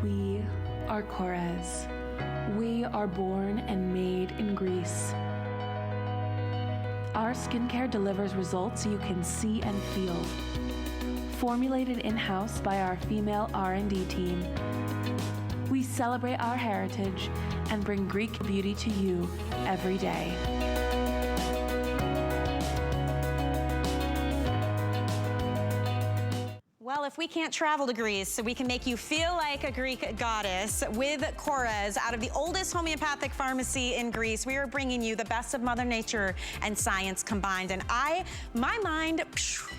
We are KORRES. We are born and made in Greece. Our skincare delivers results you can see and feel. Formulated in-house by our female R&D team, we celebrate our heritage and bring Greek beauty to you every day. Well, if we can't travel to Greece, we can make you feel like a Greek goddess with KORRES. Out of the oldest homeopathic pharmacy in Greece, we are bringing you the best of Mother Nature and science combined. And my mind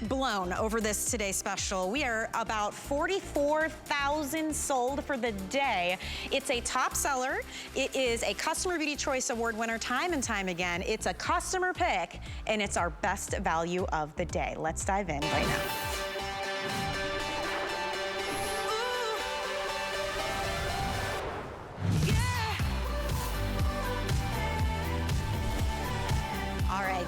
blown over this Today Special. We are about 44,000 sold for the day. It's a top seller. It is a Customer Beauty Choice Award winner time and time again. It's a customer pick, and it's our best value of the day. Let's dive in right now.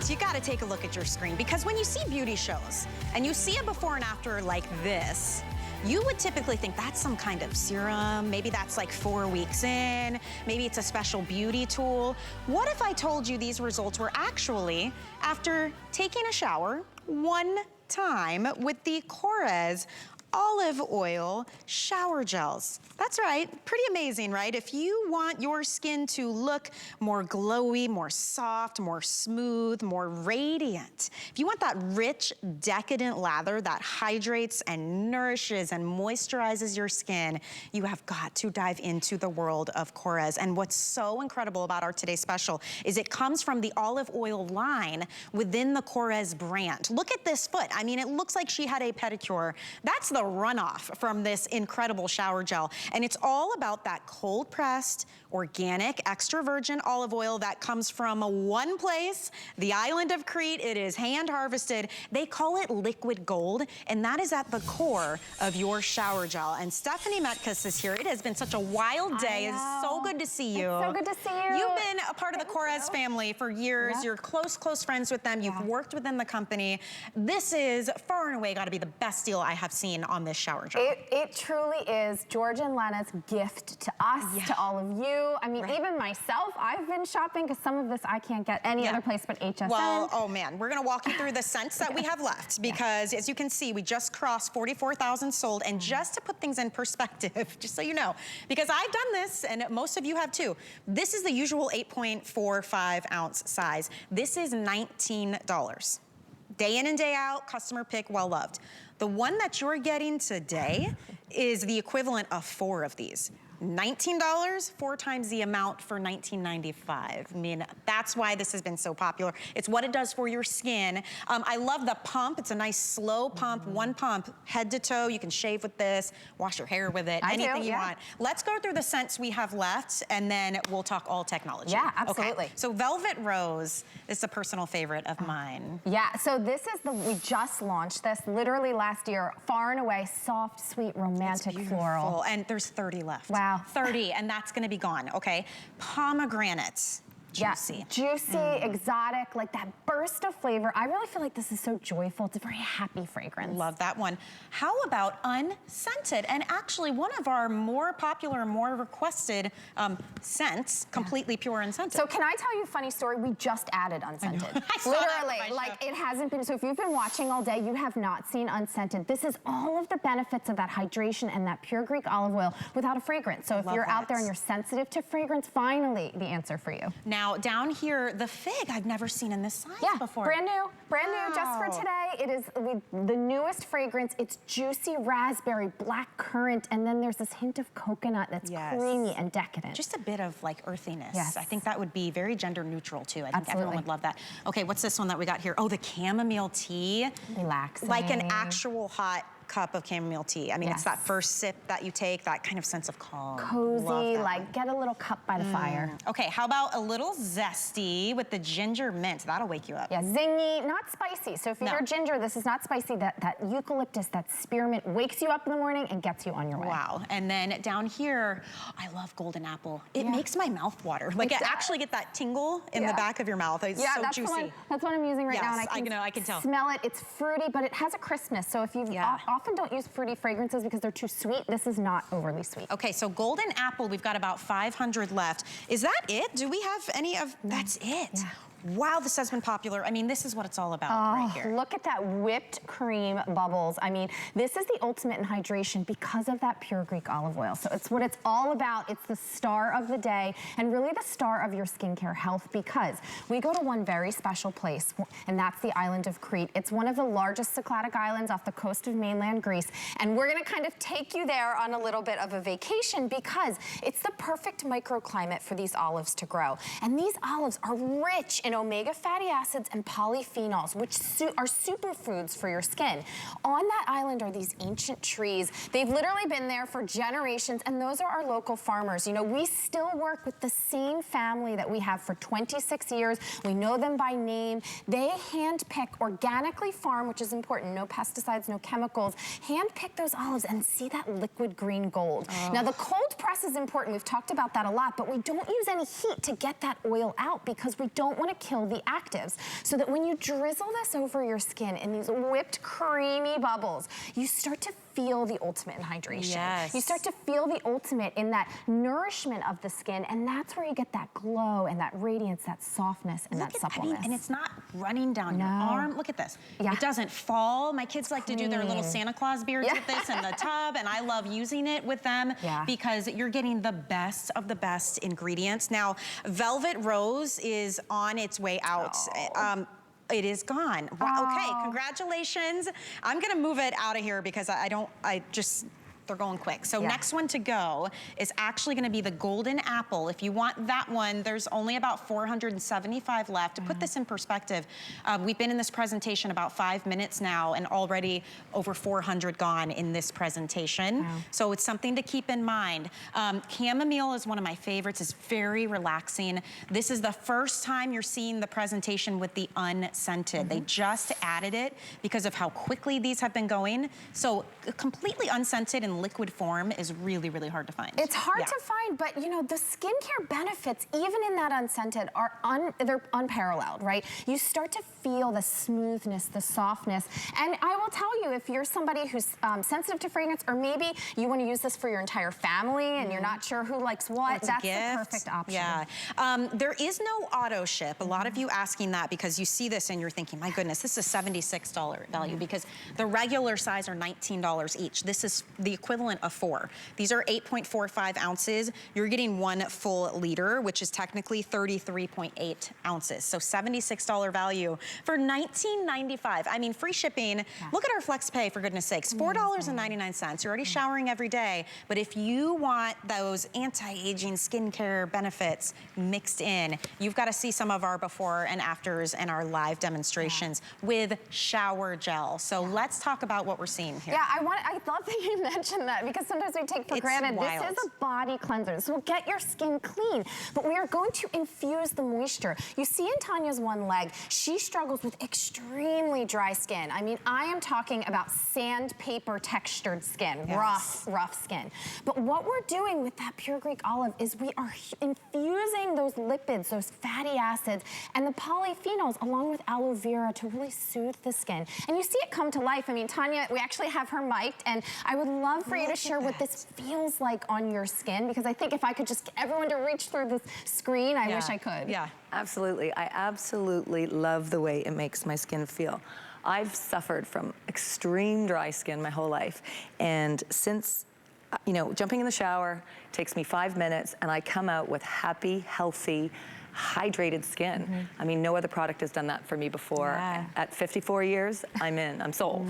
You gotta take a look at your screen, because when you see beauty shows and you see a before and after like this, you would typically think that's some kind of serum, maybe that's like 4 weeks in, maybe it's a special beauty tool. What if I told you these results were actually after taking a shower one time with the KORRES olive oil shower gels? That's right, pretty amazing, right? If you want your skin to look more glowy, more soft, more smooth, more radiant, if you want that rich, decadent lather that hydrates and nourishes and moisturizes your skin, you have got to dive into the world of KORRES. And what's so incredible about our Today Special is it comes from the olive oil line within the KORRES brand. Look at this foot. I mean, it looks like she had a pedicure. That's the runoff from this incredible shower gel. And it's all about that cold pressed, organic, extra virgin olive oil that comes from one place, the island of Crete. It is hand harvested. They call it liquid gold, and that is at the core of your shower gel. And Stephanie Metcalf is here. It has been such a wild day. It's so good to see you. It's so good to see you. You've been a part of the KORRES family for years. Yep. You're close friends with them. You've worked within the company. This is far and away got to be the best deal I have seen on this shower gel. It truly is George and Lena's gift to us, to all of you. I mean, even myself, I've been shopping because some of this I can't get any other place but HSN. Well, oh man, we're gonna walk you through the scents that we have left, because as you can see, we just crossed 44,000 sold. And just to put things in perspective, just so you know, because I've done this and most of you have too, this is the usual 8.45 ounce size. This is $19. Day in and day out, customer pick, well loved. The one that you're getting today is the equivalent of 4 of these. $19, 4 times the amount for $19.95. I mean, that's why this has been so popular. It's what it does for your skin. I love the pump. It's a nice slow pump, one pump, head to toe. You can shave with this, wash your hair with it, anything you want. Let's go through the scents we have left, and then we'll talk all technology. Yeah, absolutely. Okay. So Velvet Rose is a personal favorite of mine. Yeah, so this is we just launched this literally last year. Far and away, soft, sweet, romantic floral. And there's 30 left. Wow. 30, and that's gonna be gone, okay? Pomegranates. Juicy. Yeah, juicy, exotic, like that burst of flavor. I really feel like this is so joyful. It's a very happy fragrance. Love that one. How about unscented? And actually one of our more popular, more requested scents, completely pure unscented. So can I tell you a funny story? We just added unscented. Literally, like it hasn't been, so if you've been watching all day, you have not seen unscented. This is all of the benefits of that hydration and that pure Greek olive oil without a fragrance. So if you're out there and you're sensitive to fragrance, finally the answer for you. Now down here, the fig I've never seen in this size before. Brand new just for today. It is the newest fragrance. It's juicy raspberry, black currant, and then there's this hint of coconut that's creamy and decadent. Just a bit of like earthiness. I think that would be very gender neutral too. I think everyone would love that. Okay, what's this one that we got here? Oh, the chamomile tea. Relaxing. Like an actual hot cup of chamomile tea. I mean, it's that first sip that you take, that kind of sense of calm. Cozy, like get a little cup by the fire. Okay, how about a little zesty with the ginger mint? That'll wake you up. Yeah, zingy, not spicy. So if you're ginger, this is not spicy. That eucalyptus, that spearmint wakes you up in the morning and gets you on your way. Wow, and then down here, I love golden apple. It makes my mouth water. Like I actually get that tingle in the back of your mouth. It's so juicy. That's what I'm using right now. And I can tell. Smell it. It's fruity, but it has a crispness. So if you've often don't use fruity fragrances because they're too sweet. This is not overly sweet. Okay, so golden apple, we've got about 500 left. Is that it? Do we have any of, that's it? Yeah. Wow, this has been popular. I mean, this is what it's all about right here. Look at that whipped cream bubbles. I mean, this is the ultimate in hydration because of that pure Greek olive oil. So it's what it's all about. It's the star of the day and really the star of your skincare health, because we go to one very special place, and that's the island of Crete. It's one of the largest Cycladic islands off the coast of mainland Greece. And we're gonna kind of take you there on a little bit of a vacation because it's the perfect microclimate for these olives to grow. And these olives are rich in omega fatty acids and polyphenols, which are superfoods for your skin. On that island are these ancient trees. They've literally been there for generations, and those are our local farmers. You know, we still work with the same family that we have for 26 years. We know them by name. They handpick, organically farm, which is important, no pesticides, no chemicals, handpick those olives and see that liquid green gold. Now, the cold press is important. We've talked about that a lot, but we don't use any heat to get that oil out because we don't want to kill the actives. So that when you drizzle this over your skin in these whipped creamy bubbles, you start to feel the ultimate in hydration. Yes. You start to feel the ultimate in that nourishment of the skin, and that's where you get that glow and that radiance, that softness, and that suppleness. I mean, and it's not running down your arm. Look at this. Yeah. It doesn't fall. My kids like to do their little Santa Claus beards with this in the tub, and I love using it with them because you're getting the best of the best ingredients. Now, Velvet Rose is on its way out. It is gone. Wow. Okay, congratulations. I'm gonna move it out of here because they're going quick. So next one to go is actually gonna be the golden apple. If you want that one, there's only about 475 left. To put this in perspective, we've been in this presentation about 5 minutes now and already over 400 gone in this presentation. So it's something to keep in mind. Chamomile is one of my favorites. It's very relaxing. This is the first time you're seeing the presentation with the unscented. They just added it because of how quickly these have been going. So completely unscented in liquid form is really, really hard to find. It's hard to find, but you know, the skincare benefits, even in that unscented, are they're unparalleled, right? You start to feel the smoothness, the softness. And I will tell you, if you're somebody who's sensitive to fragrance, or maybe you want to use this for your entire family and you're not sure who likes what, that's the perfect option. Yeah. There is no auto ship. A lot of you asking that because you see this and you're thinking, my goodness, this is $76 value because the regular size are $19 each. This is the equivalent of 4. These are 8.45 ounces. You're getting 1 full liter, which is technically 33.8 ounces. So $76 value for $19.95. I mean, free shipping. Look at our flex pay, for goodness sakes, $4.99. You're already showering every day, but if you want those anti-aging skincare benefits mixed in, you've got to see some of our before and afters and our live demonstrations with shower gel. So let's talk about what we're seeing here. Yeah, I love that you mentioned that because sometimes we take for granted. Wild. This is a body cleanser. This will get your skin clean, but we are going to infuse the moisture. You see in Tanya's one leg, she struggles with extremely dry skin. I mean, I am talking about sandpaper textured skin, rough skin. But what we're doing with that pure Greek olive is we are infusing those lipids, those fatty acids, and the polyphenols along with aloe vera to really soothe the skin. And you see it come to life. I mean, Tanya, we actually have her mic'd, and I would love for you to share what this feels like on your skin, because I think if I could just get everyone to reach through this screen, I wish I could. Yeah, absolutely. I absolutely love the way it makes my skin feel. I've suffered from extreme dry skin my whole life, and since you know, jumping in the shower takes me 5 minutes, and I come out with happy, healthy, hydrated skin. I mean, no other product has done that for me before. At 54 years, I'm sold.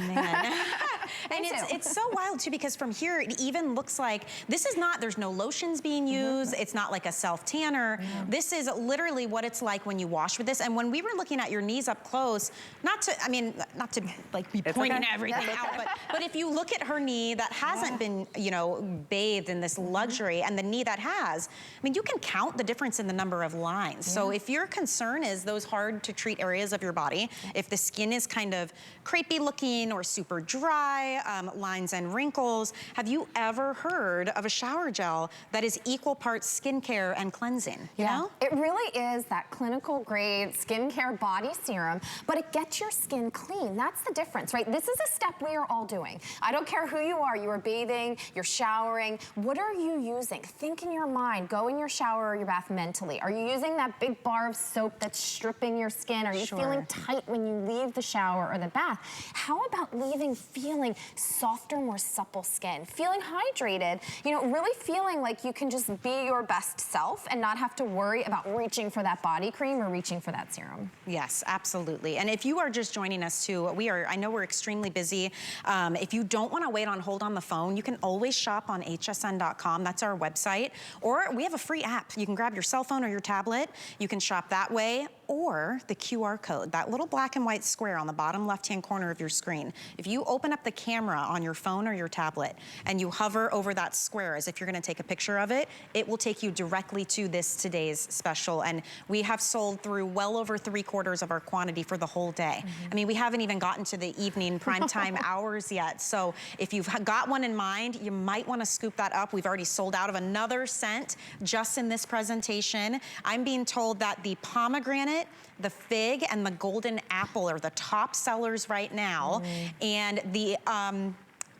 And it's so wild too, because from here it even looks like this is not, there's no lotions being used. It's not like a self tanner. This is literally what it's like when you wash with this. And when we were looking at your knees up close, not to like be pointing everything out, but if you look at her knee that hasn't been, you know, bathed in this luxury, and the knee that has, I mean, you can count the difference in the number of lines. So if your concern is those hard to treat areas of your body, if the skin is kind of crepey looking or super dry, lines and wrinkles. Have you ever heard of a shower gel that is equal parts skincare and cleansing? You know? It really is that clinical grade skincare body serum, but it gets your skin clean. That's the difference, right? This is a step we are all doing. I don't care who you are bathing, you're showering. What are you using? Think in your mind, go in your shower or your bath mentally. Are you using that big bar of soap that's stripping your skin? Are you feeling tight when you leave the shower or the bath? How about leaving feeling softer, more supple skin, feeling hydrated, you know, really feeling like you can just be your best self and not have to worry about reaching for that body cream or reaching for that serum. Yes, absolutely. And if you are just joining us too, I know we're extremely busy. If you don't want to wait on hold on the phone, you can always shop on hsn.com. That's our website. Or we have a free app. You can grab your cell phone or your tablet. You can shop that way, or the QR code, that little black and white square on the bottom left-hand corner of your screen. If you open up the camera on your phone or your tablet and you hover over that square as if you're gonna take a picture of it, it will take you directly to this today's special. And we have sold through well over 3/4 of our quantity for the whole day. I mean, we haven't even gotten to the evening primetime hours yet. So if you've got one in mind, you might wanna scoop that up. We've already sold out of another scent just in this presentation. I'm being told that the pomegranate, the fig, and the golden apple are the top sellers right now. And the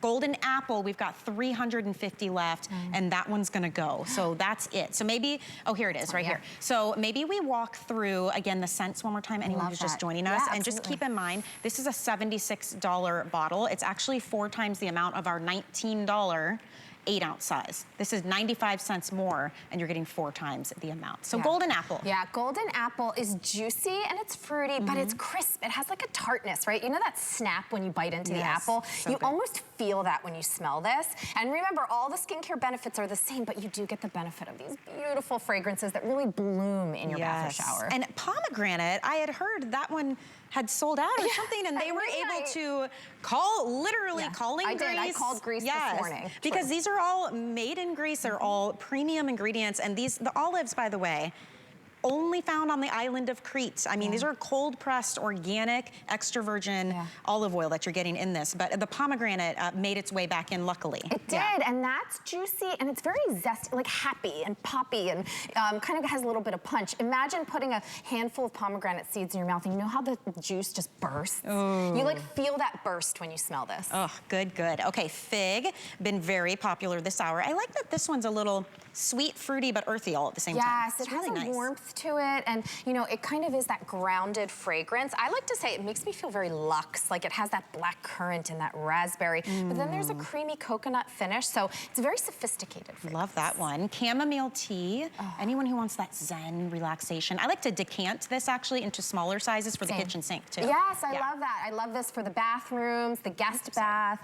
golden apple, we've got 350 left, and that one's gonna go. So that's it. So maybe, oh, here it is, right here. So maybe we walk through, again, the scents one more time, anyone who's just joining us. And just keep in mind, this is a $76 bottle. It's actually 4 times the amount of our $19 8-ounce size. This is 95 cents more, and you're getting 4 times the amount. So golden apple. Yeah, golden apple is juicy and it's fruity, but it's crisp. It has like a tartness, right? You know that snap when you bite into the apple? So you almost feel that when you smell this. And remember, all the skincare benefits are the same, but you do get the benefit of these beautiful fragrances that really bloom in your bath or shower. And pomegranate, I had heard that one had sold out or something, and they were able to call, literally calling Greece. I called Greece this morning. Because these are all made in Greece. They're all premium ingredients. And the olives, by the way, only found on the island of Crete. I mean, these are cold pressed, organic, extra virgin olive oil that you're getting in this. But the pomegranate made its way back in, luckily. It did, and that's juicy, and it's very zesty, like happy and poppy, and kind of has a little bit of punch. Imagine putting a handful of pomegranate seeds in your mouth, and you know how the juice just bursts? Ooh. You like feel that burst when you smell this. Oh, good, good. Okay, fig, been very popular this hour. I like that this one's a little sweet, fruity, but earthy all at the same time. Yes, it has really a warmth to it, and you know, it kind of is that grounded fragrance. I like to say it makes me feel very luxe, like it has that black currant and that raspberry, but then there's a creamy coconut finish, so it's a very sophisticated fragrance. Love that one. Chamomile tea. Anyone who wants that zen relaxation. I like to decant this actually into smaller sizes for the kitchen sink too. Yes, I love that. I love this for the bathrooms, the guest bath.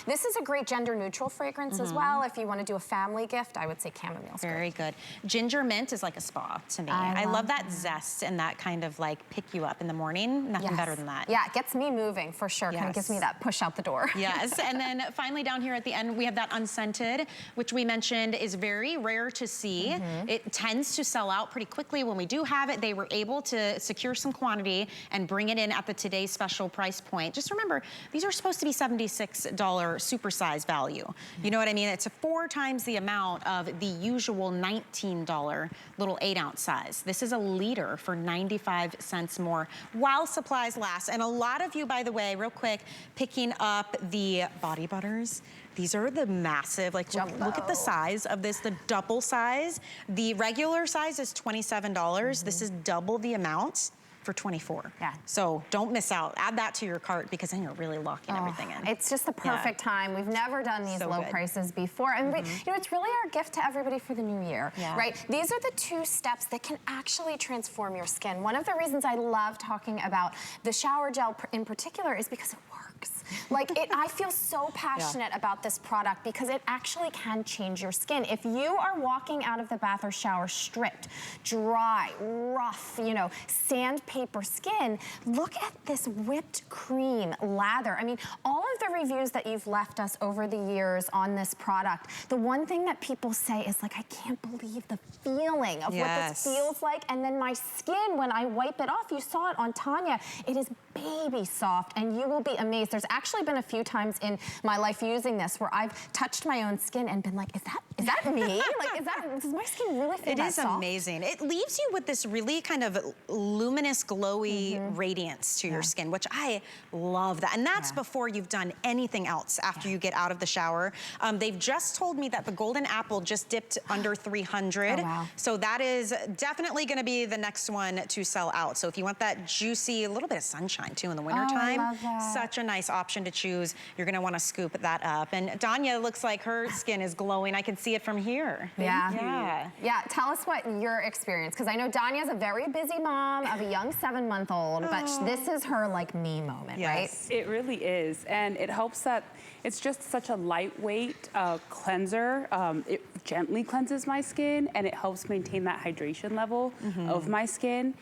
This is a great gender neutral fragrance as well. If you want to do a family gift, I would say chamomile. Very good. Ginger mint is like a spa to me. I love that zest and that kind of like pick you up in the morning. Nothing better than that. Yeah, it gets me moving for sure. Kind of gives me that push out the door. Yes, and then finally down here at the end, we have that unscented, which we mentioned is very rare to see. It tends to sell out pretty quickly when we do have it. They were able to secure some quantity and bring it in at the today's special price point. Just remember, these are supposed to be $76 supersize value. You know what I mean? It's 4 times the amount of the usual $19 little 8-ounce size. This is a liter for 95 cents more while supplies last. And a lot of you, by the way, real quick, picking up the body butters. These are the massive, like look at the size of this, the double size. The regular size is $27. This is double the amount for $24. Yeah. So don't miss out. Add that to your cart because then you're really locking everything in. It's just the perfect time. We've never done these low prices before. And you know, it's really our gift to everybody for the new year, right? These are the 2 steps that can actually transform your skin. One of the reasons I love talking about the shower gel in particular is because it works. Like I feel so passionate about this product because it actually can change your skin. If you are walking out of the bath or shower stripped, dry, rough, you know, sandpaper skin, look at this whipped cream lather. I mean, all of the reviews that you've left us over the years on this product, the one thing that people say is like, I can't believe the feeling of what this feels like. And then my skin, when I wipe it off, you saw it on Tanya, it is baby soft, and you will be amazed. There's actually been a few times in my life using this where I've touched my own skin and been like, is that me? Like, does my skin really feel that soft? It is amazing. It leaves you with this really kind of luminous, glowy radiance to your skin, which I love that. And that's before you've done anything else after you get out of the shower. They've just told me that the golden apple just dipped under 300. Oh, wow. So that is definitely gonna be the next one to sell out. So if you want that juicy, a little bit of sunshine too in the wintertime, I love that. such a nice option to choose. You're gonna wanna scoop that up. And Danya looks like her skin is glowing. I can see it from here. Yeah. Tell us what your experience, because I know Danya's a very busy mom of a young 7-month-old, but this is her like me moment, right? It really is, and it helps that it's just such a lightweight cleanser. It gently cleanses my skin, and it helps maintain that hydration level of my skin.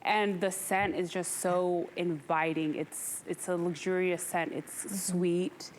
And the scent is just so inviting. It's a luxurious scent. It's sweet.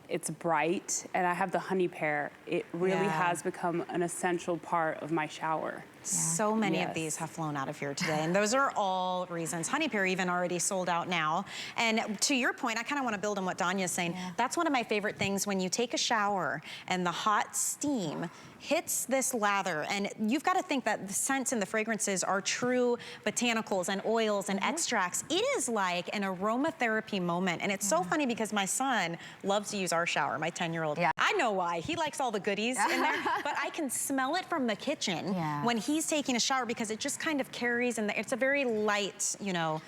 It's bright, and I have the honey pear. It really has become an essential part of my shower. So many of these have flown out of here today, and those are all reasons. Honey pear even already sold out now. And to your point, I kind of want to build on what Danya's saying. That's one of my favorite things when you take a shower and the hot steam hits this lather, and you've got to think that the scents and the fragrances are true botanicals and oils and extracts. It is like an aromatherapy moment, and it's so funny because my son loves to use our shower, my 10-year-old. I know why. He likes all the goodies in there, but I can smell it from the kitchen when he's taking a shower because it just kind of carries, and it's a very light, you know,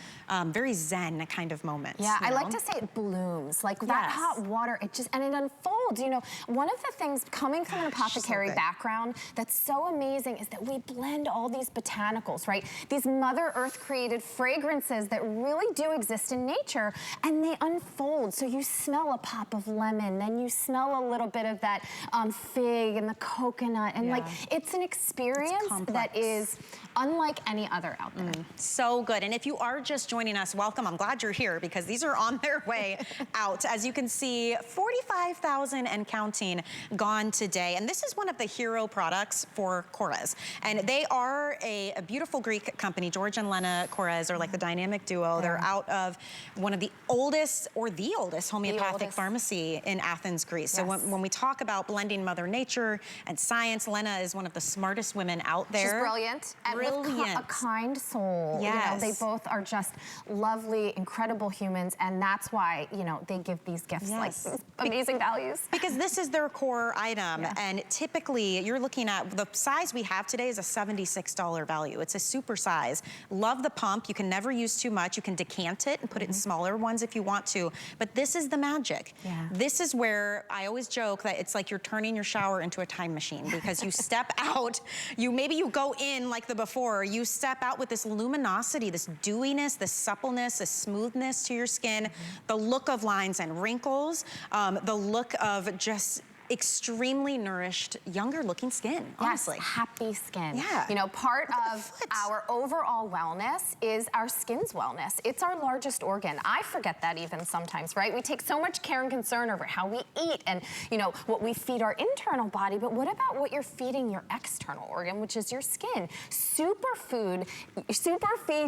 very zen kind of moment. I like to say it blooms, like that hot water, it just, and it unfolds. You know, one of the things coming from an apothecary background that's so amazing is that we blend all these botanicals, right? These Mother Earth created fragrances that really do exist in nature, and they unfold. So you smell a pop of lemon, then you smell a little bit of that fig and the coconut, and like it's an experience that is unlike any other out there. So good. And if you are just joining us, welcome. I'm glad you're here because these are on their way out. As you can see, 45,000 and counting gone today. And this is one of the hero products for KORRES. And they are a beautiful Greek company. George and Lena KORRES are like the dynamic duo. They're out of one of the oldest, or the oldest, homeopathic pharmacy in Athens, Greece. So when we talk about blending Mother Nature and science, Lena is one of the smartest women out there. She's brilliant. And with a kind soul. You know, they both are just lovely, incredible humans, and that's why, you know, they give these gifts like these amazing values. Because this is their core item, and typically you're looking at the size we have today is a $76 value. It's a super size. Love the pump. You can never use too much. You can decant it and put it in smaller ones if you want to, but this is the magic. This is where I always joke that it's like you're turning your shower into a time machine because you step out, maybe you go in like the before, you step out with this luminosity, this dewiness, this suppleness, this smoothness to your skin, the look of lines and wrinkles, the look of just extremely nourished, younger looking skin, honestly. Happy skin. You know, part of our overall wellness is our skin's wellness. It's our largest organ. I forget that even sometimes, right? We take so much care and concern over how we eat and, you know, what we feed our internal body, but what about what you're feeding your external organ, which is your skin? Superfeed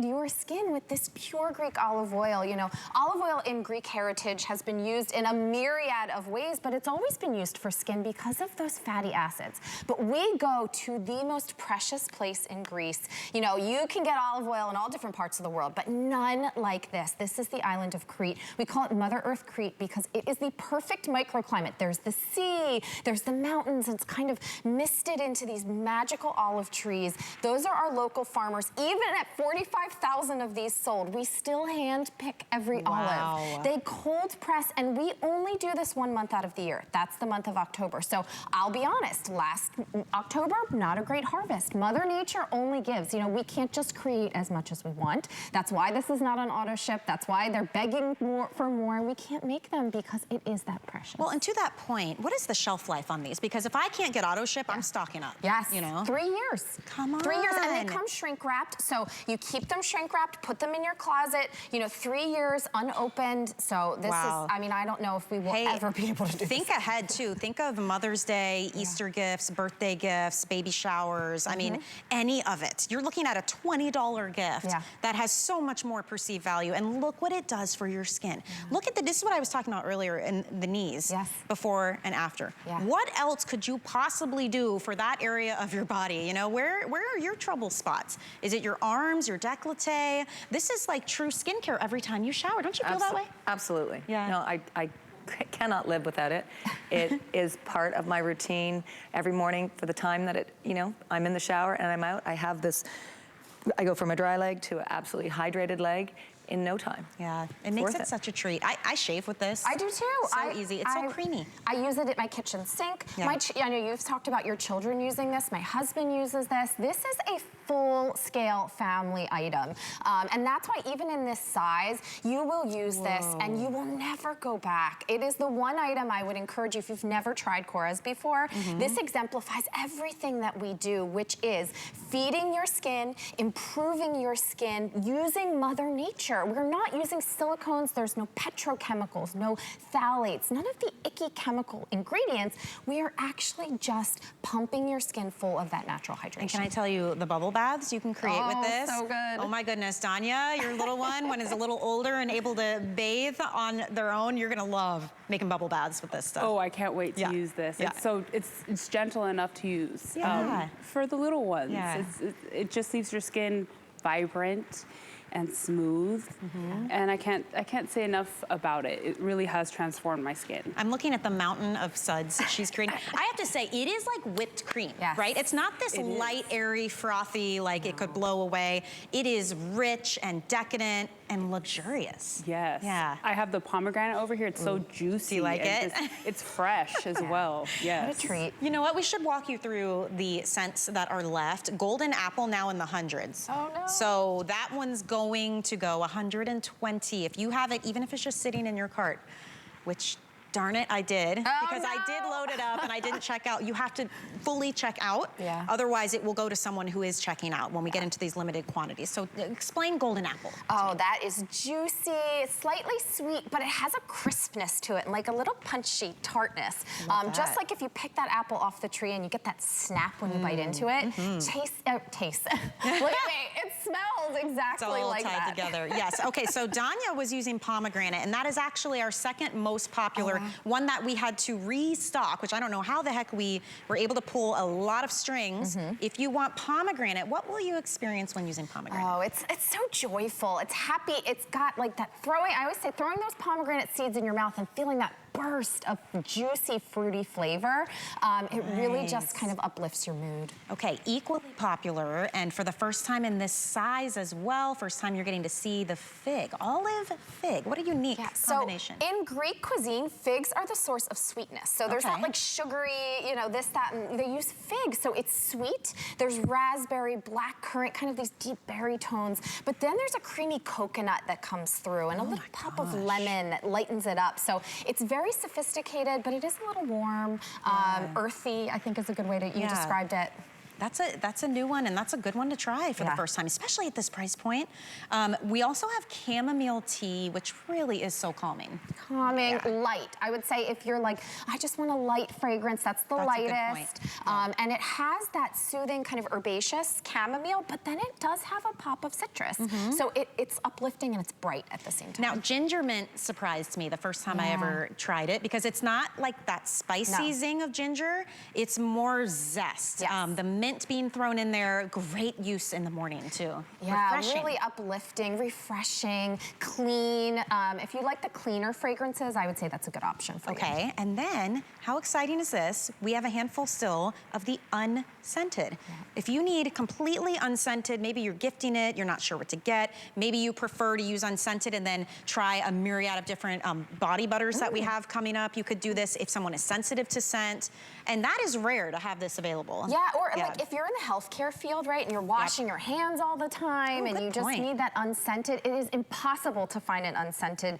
your skin with this pure Greek olive oil. You know, olive oil in Greek heritage has been used in a myriad of ways, but it's always been used for skin because of those fatty acids. But we go to the most precious place in Greece. You know, you can get olive oil in all different parts of the world, but none like this. This is the island of Crete. We call it Mother Earth Crete because it is the perfect microclimate. There's the sea, there's the mountains. It's kind of misted into these magical olive trees. Those are our local farmers. Even at 45,000 of these sold, we still hand pick every olive. They cold press, and we only do this 1 month out of the year. That's the month of October. So I'll be honest, last October, not a great harvest. Mother Nature only gives. You know, we can't just create as much as we want. That's why this is not on auto ship. That's why they're begging for more. We can't make them because it is that precious. Well, and to that point, what is the shelf life on these? Because if I can't get auto ship, I'm stocking up. You know? 3 years. Come on. 3 years, and they come shrink wrapped. So you keep them shrink wrapped, put them in your closet, you know, 3 years unopened. So this is, I mean, I don't know if we will ever be able to do this. Think ahead too. Think think of Mother's Day, Easter gifts, birthday gifts, baby showers. I mean, any of it. You're looking at a $20 gift that has so much more perceived value. And look what it does for your skin. Look at this is what I was talking about earlier in the knees, before and after. What else could you possibly do for that area of your body? You know, where are your trouble spots? Is it your arms, your décolleté? This is like true skincare every time you shower. Don't you feel that way? Absolutely. No, I cannot live without it. It is part of my routine every morning for the time that I'm in the shower and I'm out. I have this, I go from a dry leg to an absolutely hydrated leg in no time. Yeah, it makes it such a treat. I shave with this. I do too. So easy. It's so creamy. I use it at my kitchen sink. I know you've talked about your children using this. My husband uses this. This is a full-scale family item. And that's why even in this size, you will use this and you will never go back. It is the one item I would encourage you, if you've never tried KORRES before, this exemplifies everything that we do, which is feeding your skin, improving your skin, using Mother Nature. We're not using silicones. There's no petrochemicals, no phthalates, none of the icky chemical ingredients. We are actually just pumping your skin full of that natural hydration. And can I tell you, the bubble baths you can create with this? So good. Oh my goodness, Danya, your little one, when is a little older and able to bathe on their own, you're gonna love making bubble baths with this stuff. Oh, I can't wait to use this. It's gentle enough to use for the little ones. It just leaves your skin vibrant and smooth, and I can't say enough about it. It really has transformed my skin. I'm looking at the mountain of suds she's creating. I have to say, it is like whipped cream, right? It's not this light, airy, frothy, like it could blow away. It is rich and decadent and luxurious. Yes. Yeah. I have the pomegranate over here. It's so juicy. Do you like it? It's fresh as well. Yes. What a treat. You know what? We should walk you through the scents that are left. Golden apple now in the hundreds. Oh no. So that one's going to go 120 if you have it, even if it's just sitting in your cart, which darn it, I did. Because I did load it up and I didn't check out. You have to fully check out. Otherwise, it will go to someone who is checking out when we get into these limited quantities. So explain golden apple. Oh, that is juicy, slightly sweet, but it has a crispness to it and like a little punchy tartness. Just like if you pick that apple off the tree and you get that snap when you bite into it. Taste. Look at me, it smells exactly like that. It's all tied together, yes. Okay, so Danya was using pomegranate, and that is actually our second most popular one that we had to restock, which I don't know how the heck we were able to pull a lot of strings. If you want pomegranate, what will you experience when using pomegranate? Oh, it's so joyful. It's happy. It's got like that I always say throwing those pomegranate seeds in your mouth and feeling that burst of juicy, fruity flavor. It really just kind of uplifts your mood. Okay, equally popular, and for the first time in this size as well, first time you're getting to see the fig. Olive fig, what a unique combination. So in Greek cuisine, figs are the source of sweetness. So there's not like sugary, you know, this, that, and they use figs, so it's sweet. There's raspberry, black currant, kind of these deep berry tones, but then there's a creamy coconut that comes through and a little pop of lemon that lightens it up. So it's very sophisticated, but it is a little warm, earthy, I think is a good way to, you described it. That's a new one, and that's a good one to try for the first time, especially at this price point. We also have chamomile tea, which really is so calming. Calming, light. I would say if you're like, I just want a light fragrance, that's the lightest. And it has that soothing kind of herbaceous chamomile, but then it does have a pop of citrus. So it's uplifting and it's bright at the same time. Now, ginger mint surprised me the first time I ever tried it, because it's not like that spicy zing of ginger. It's more zest. The mint being thrown in there, great use in the morning too. Yeah, refreshing. really uplifting, refreshing, clean. If you like the cleaner fragrances, I would say that's a good option for you. Okay, and then how exciting is this? We have a handful still of the unscented. If you need completely unscented, maybe you're gifting it, you're not sure what to get, maybe you prefer to use unscented and then try a myriad of different body butters that we have coming up. You could do this if someone is sensitive to scent, and that is rare to have this available. Yeah, or like like if you're in the healthcare field, right, and you're washing your hands all the time and you just need that unscented, it is impossible to find an unscented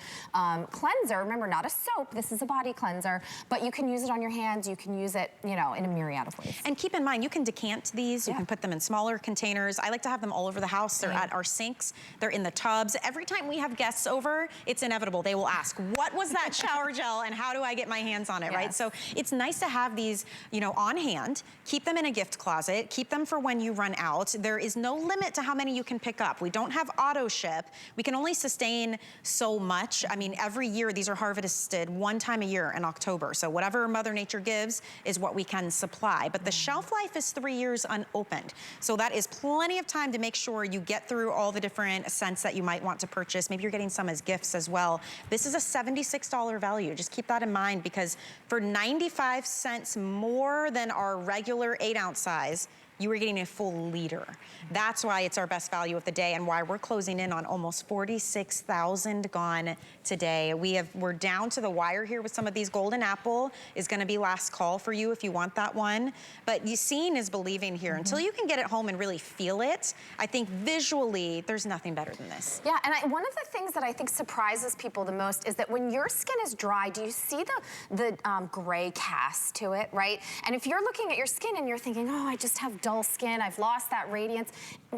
cleanser. Remember, not a soap, this is a body cleanser, but you can use it on your hands, you can use it, you know, in a myriad of ways. And keep in mind, you can decant these, you can put them in smaller containers. I like to have them all over the house. They're at our sinks, they're in the tubs. Every time we have guests over, it's inevitable. They will ask, what was that shower gel and how do I get my hands on it, right? So it's nice to have these, you know, on hand. Keep them in a gift closet. Keep them for when you run out. There is no limit to how many you can pick up. We don't have auto ship. We can only sustain so much. I mean, every year these are harvested one time a year in October. So whatever Mother Nature gives is what we can supply. But the shelf life is 3 years unopened. So that is plenty of time to make sure you get through all the different scents that you might want to purchase. Maybe you're getting some as gifts as well. This is a $76 value. Just keep that in mind, because for 95 cents more than our regular 8-ounce size, you are getting a full liter. That's why it's our best value of the day and why we're closing in on almost 46,000 gone today. We're down to the wire here with some of these. Golden Apple is gonna be last call for you if you want that one. But seeing is believing here. Until you can get it home and really feel it, I think visually, there's nothing better than this. Yeah, and one of the things that I think surprises people the most is that when your skin is dry, do you see the gray cast to it, right? And if you're looking at your skin and you're thinking, oh, I just have dull skin, I've lost that radiance,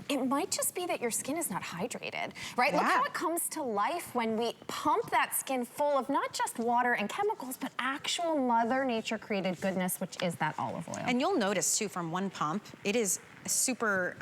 it might just be that your skin is not hydrated, right? Look how it comes to life when we pump that skin full of not just water and chemicals, but actual Mother Nature created goodness, which is that olive oil. And you'll notice too, from one pump, it is super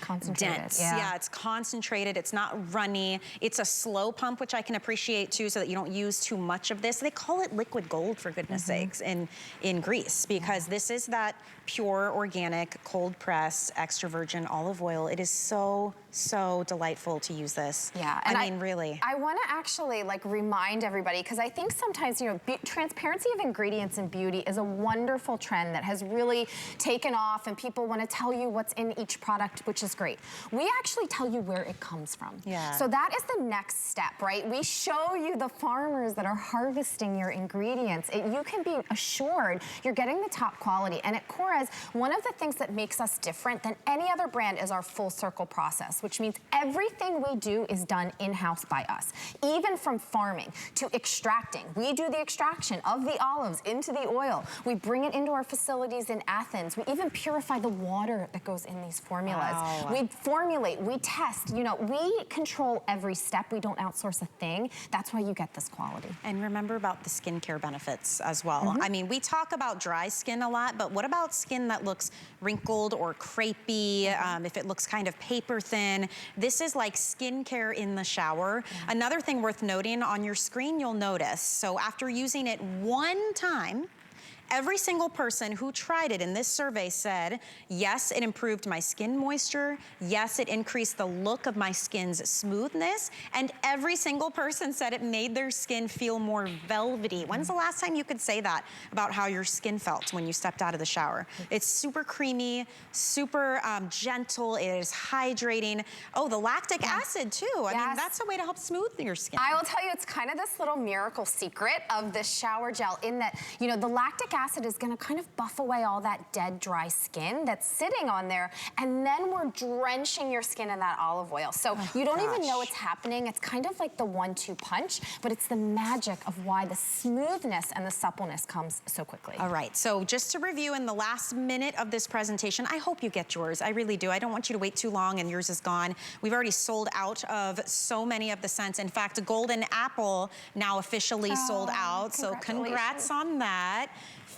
concentrated, dense. Yeah, it's concentrated, it's not runny. It's a slow pump, which I can appreciate too, so that you don't use too much of this. They call it liquid gold, for goodness sakes, in Greece, because this is that pure, organic, cold pressed, extra virgin olive oil. It is so, so delightful to use this. Yeah, and I mean, really. I want to actually like remind everybody, because I think sometimes, you know, transparency of ingredients in beauty is a wonderful trend that has really taken off, and people want to tell you what's in each product, which is great. We actually tell you where it comes from. Yeah. So that is the next step, right? We show you the farmers that are harvesting your ingredients. You can be assured you're getting the top quality. And at KORRES, one of the things that makes us different than any other brand is our full circle process, which means everything we do is done in-house by us. Even from farming to extracting. We do the extraction of the olives into the oil. We bring it into our facilities in Athens. We even purify the water that goes in these formulas. Wow. We formulate, we test, you know, we control every step. We don't outsource a thing. That's why you get this quality. And remember about the skincare benefits as well. I mean, we talk about dry skin a lot, but what about skin that looks wrinkled or crepey, if it looks kind of paper thin? This is like skincare in the shower. Another thing worth noting, on your screen you'll notice, so after using it one time, every single person who tried it in this survey said, yes, it improved my skin moisture. Yes, it increased the look of my skin's smoothness. And every single person said it made their skin feel more velvety. When's the last time you could say that about how your skin felt when you stepped out of the shower? It's super creamy, super gentle. It is hydrating. Oh, the lactic acid too. I mean, that's a way to help smooth your skin. I will tell you, it's kind of this little miracle secret of this shower gel, in that, you know, the lactic acid is going to kind of buff away all that dead, dry skin that's sitting on there, and then we're drenching your skin in that olive oil. So you don't even know it's happening. It's kind of like the 1-2 punch, but it's the magic of why the smoothness and the suppleness comes so quickly. All right, so just to review in the last minute of this presentation, I hope you get yours. I really do. I don't want you to wait too long and yours is gone. We've already sold out of so many of the scents. In fact, Golden Apple now officially sold out, so congrats on that.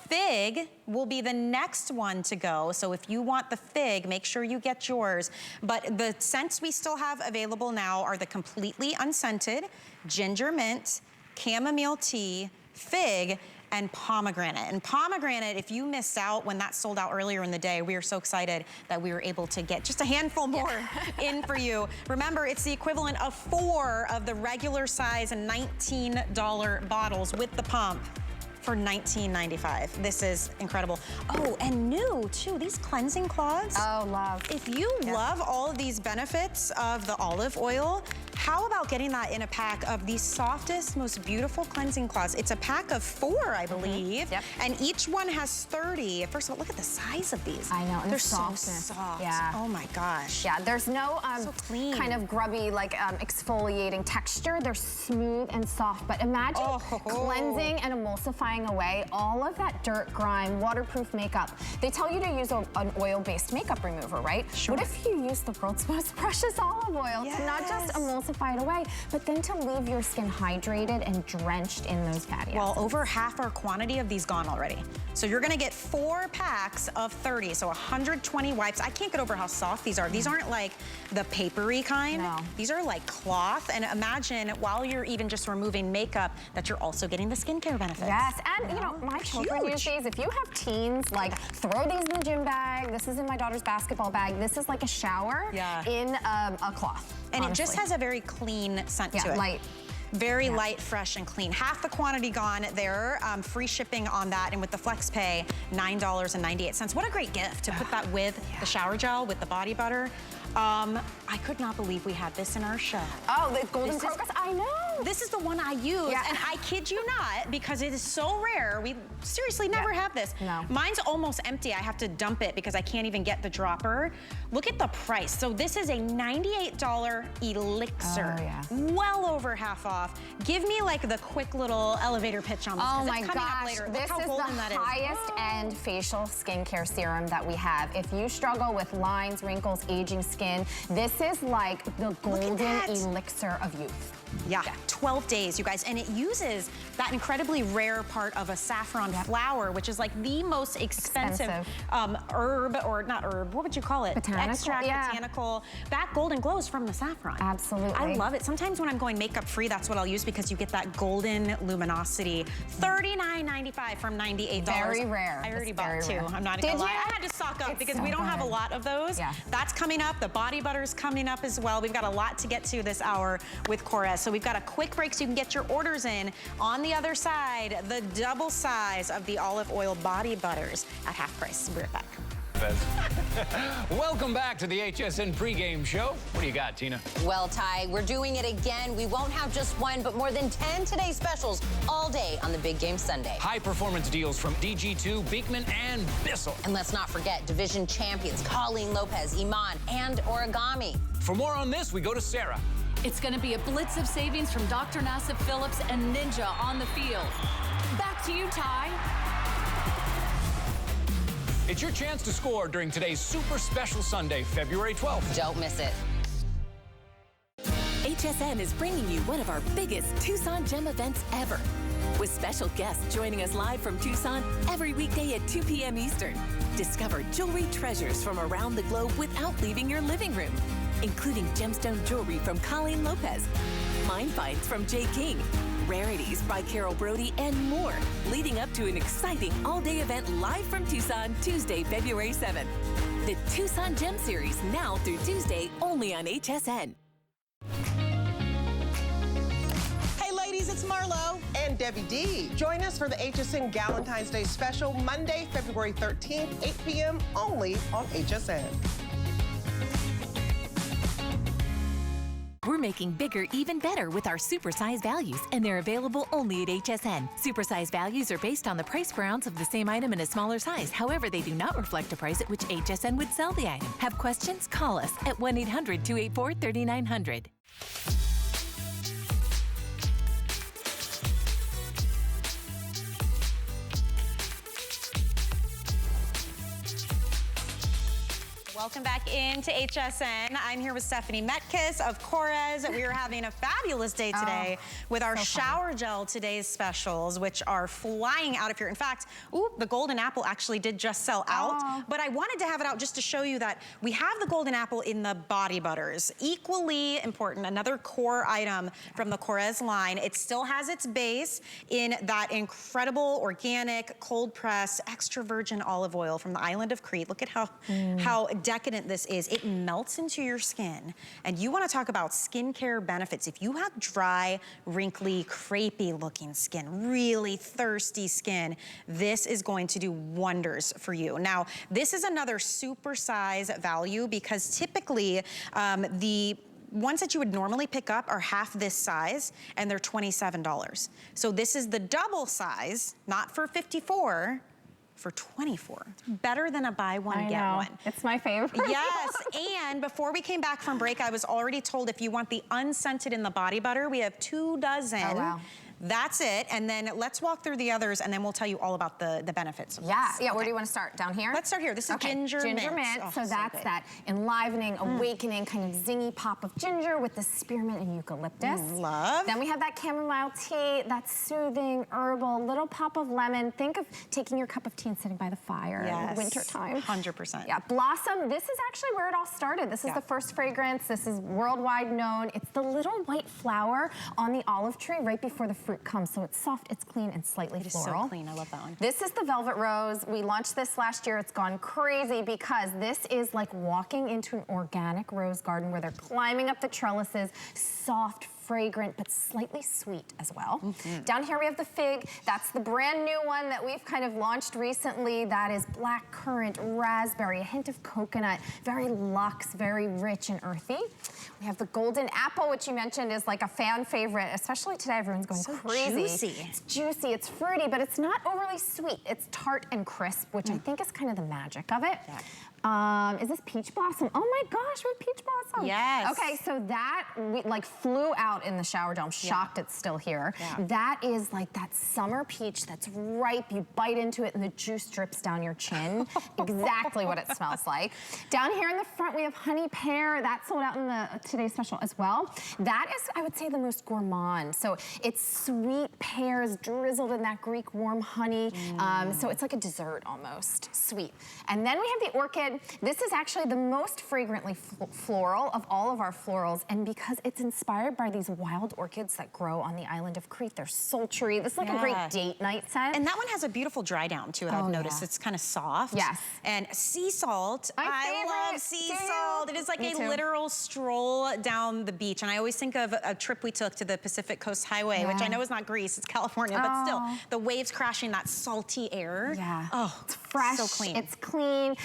Fig will be the next one to go. So if you want the fig, make sure you get yours. But the scents we still have available now are the completely unscented, ginger mint, chamomile tea, fig, and pomegranate. And pomegranate, if you missed out when that sold out earlier in the day, we are so excited that we were able to get just a handful more in for you. Remember, it's the equivalent of 4 of the regular size $19 bottles with the pump for $19.95. This is incredible. Oh, and new too, these cleansing cloths. Oh, love. If you love all of these benefits of the olive oil, how about getting that in a pack of the softest, most beautiful cleansing cloths? It's a pack of 4, I believe. Yep. And each one has 30. First of all, look at the size of these. I know, and they're the so softness. soft. Yeah. Oh my gosh. Yeah, there's no So clean. kind of grubby, like exfoliating texture. They're smooth and soft, but imagine cleansing and emulsifying away all of that dirt, grime, waterproof makeup. They tell you to use an oil-based makeup remover, right? Sure. What if you use the world's most precious olive oil to not just emulsify it away, but then to leave your skin hydrated and drenched in those fatty acids? Well, over half our quantity of these gone already. So you're gonna get 4 packs of 30, so 120 wipes. I can't get over how soft these are. These aren't like the papery kind. No. These are like cloth, and imagine while you're even just removing makeup that you're also getting the skincare benefits. Yes, and you know, my children these days, if you have teens, like throw these in the gym bag. This is in my daughter's basketball bag. This is like a shower in a cloth. And honestly. it just has a very clean scent to it. Light. Very light, fresh, and clean. Half the quantity gone there. Free shipping on that, and with the flex pay, $9.98. What a great gift to put that with the shower gel, with the body butter. I could not believe we had this in our show. Oh, the golden crocus, I know. This is the one I use, and I kid you not, because it is so rare. We seriously never have this. No. Mine's almost empty. I have to dump it because I can't even get the dropper. Look at the price. So this is a $98 elixir. Oh, yeah. Well over half off. Give me like the quick little elevator pitch on this. Oh it's my coming up gosh, later. Look this how is golden the that is. highest end facial skincare serum that we have. If you struggle with lines, wrinkles, aging skin, this is like the golden elixir of youth. Yeah, 12 days, you guys. And it uses that incredibly rare part of a saffron flower, which is like the most expensive herb, or not herb, what would you call it? Botanical, extract, botanical. That golden glow is from the saffron. Absolutely. I love it. Sometimes when I'm going makeup free, that's what I'll use, because you get that golden luminosity. $39.95 from $98. Very rare. I already It's bought very 2. rare. I'm not Did even gonna lie. you? I had to stock up because so we don't have a good. lot of those. Yeah. That's coming up. The body butter's coming up as well. We've got a lot to get to this hour with KORRES. So we've got a quick break so you can get your orders in. On the other side, the double size of the olive oil body butters at half price. We're back. Welcome back to the HSN pregame show. What do you got, Tina? Well, Ty, we're doing it again. We won't have just one, but more than 10 today's specials all day on the Big Game Sunday. High performance deals from DG2, Beekman, and Bissell. And let's not forget division champions Colleen Lopez, Iman, and Origami. For more on this, we go to Sarah. It's going to be a blitz of savings from Dr. Nassif Phillips and Ninja on the field. Back to you, Ty. It's your chance to score during today's super special Sunday, February 12th. Don't miss it. HSN is bringing you one of our biggest Tucson Gem events ever, with special guests joining us live from Tucson every weekday at 2 p.m. Eastern. Discover jewelry treasures from around the globe without leaving your living room, including gemstone jewelry from Colleen Lopez, Mind Finds from Jay King, rarities by Carol Brody, and more, leading up to an exciting all-day event live from Tucson, Tuesday, February 7th. The Tucson Gem Series, now through Tuesday, only on HSN. Hey ladies, it's Marlo and Debbie D. Join us for the HSN Galentine's Day special, Monday, February 13th, 8 p.m. only on HSN. We're making bigger even better with our supersize values, and they're available only at HSN. Supersize values are based on the price per ounce of the same item in a smaller size. However, they do not reflect a price at which HSN would sell the item. Have questions? Call us at 1-800-284-3900. Welcome back into HSN. I'm here with Stephanie Metkis of KORRES. We are having a fabulous day today with our shower gel today's specials, which are flying out of here. In fact, the golden apple actually did just sell out, but I wanted to have it out just to show you that we have the golden apple in the body butters. Equally important, another core item from the KORRES line. It still has its base in that incredible organic, cold pressed, extra virgin olive oil from the island of Crete. Look at how decadent this is. It melts into your skin. And you want to talk about skincare benefits. If you have dry, wrinkly, crepey looking skin, really thirsty skin, this is going to do wonders for you. Now, this is another super size value because typically the ones that you would normally pick up are half this size, and they're $27. So this is the double size, not for $54, for $24. Better than a buy one, get one. It's my favorite. Yes, and before we came back from break, I was already told if you want the unscented in the body butter, we have 2 dozen. Oh, wow. That's it, and then let's walk through the others, and then we'll tell you all about the benefits of Yeah, this. yeah, where do you want to start? Down here? Let's start here. This is ginger mint. Ginger mint, Oh, so that's good. that enlivening, awakening, kind of zingy pop of ginger with the spearmint and eucalyptus. Love. Then we have that chamomile tea, that soothing, herbal, little pop of lemon. Think of taking your cup of tea and sitting by the fire in winter time. 100%. Yeah, Blossom, this is actually where it all started. This is the first fragrance. This is worldwide known. It's the little white flower on the olive tree right before the fruit comes, so it's soft, it's clean, and slightly floral. It is so clean, I love that one. This is the Velvet Rose. We launched this last year. It's gone crazy because this is like walking into an organic rose garden where they're climbing up the trellises, soft, fragrant, but slightly sweet as well. Down here we have the fig. That's the brand new one that we've kind of launched recently. That is black currant, raspberry, a hint of coconut, very luxe, very rich and earthy. We have the golden apple, which you mentioned is like a fan favorite, especially today. Everyone's going crazy. Juicy. It's juicy, it's fruity, but it's not overly sweet. It's tart and crisp, which I think is kind of the magic of it. Is this peach blossom? Oh my gosh, with peach blossom. Yes. Okay, so that we like flew out in the shower dome. Shocked it's still here. That is like that summer peach that's ripe. You bite into it and the juice drips down your chin. Exactly what it smells like. Down here in the front we have honey pear. That sold out in the today's special as well. That is, I would say, the most gourmand. So it's sweet pears drizzled in that Greek warm honey. So it's like a dessert almost, sweet. And then we have the orchid. This is actually the most fragrantly floral of all of our florals, and because it's inspired by these wild orchids that grow on the island of Crete. They're sultry. This is like a great date night scent. And that one has a beautiful dry down to it, I've noticed. It's kind of soft. Yes. And sea salt. I love sea salt. It is like Me a too. literal stroll down the beach. And I always think of a trip we took to the Pacific Coast Highway, which I know is not Greece, it's California, but still, the waves crashing, that salty air. Yeah. Oh, it's fresh. So clean. It's clean.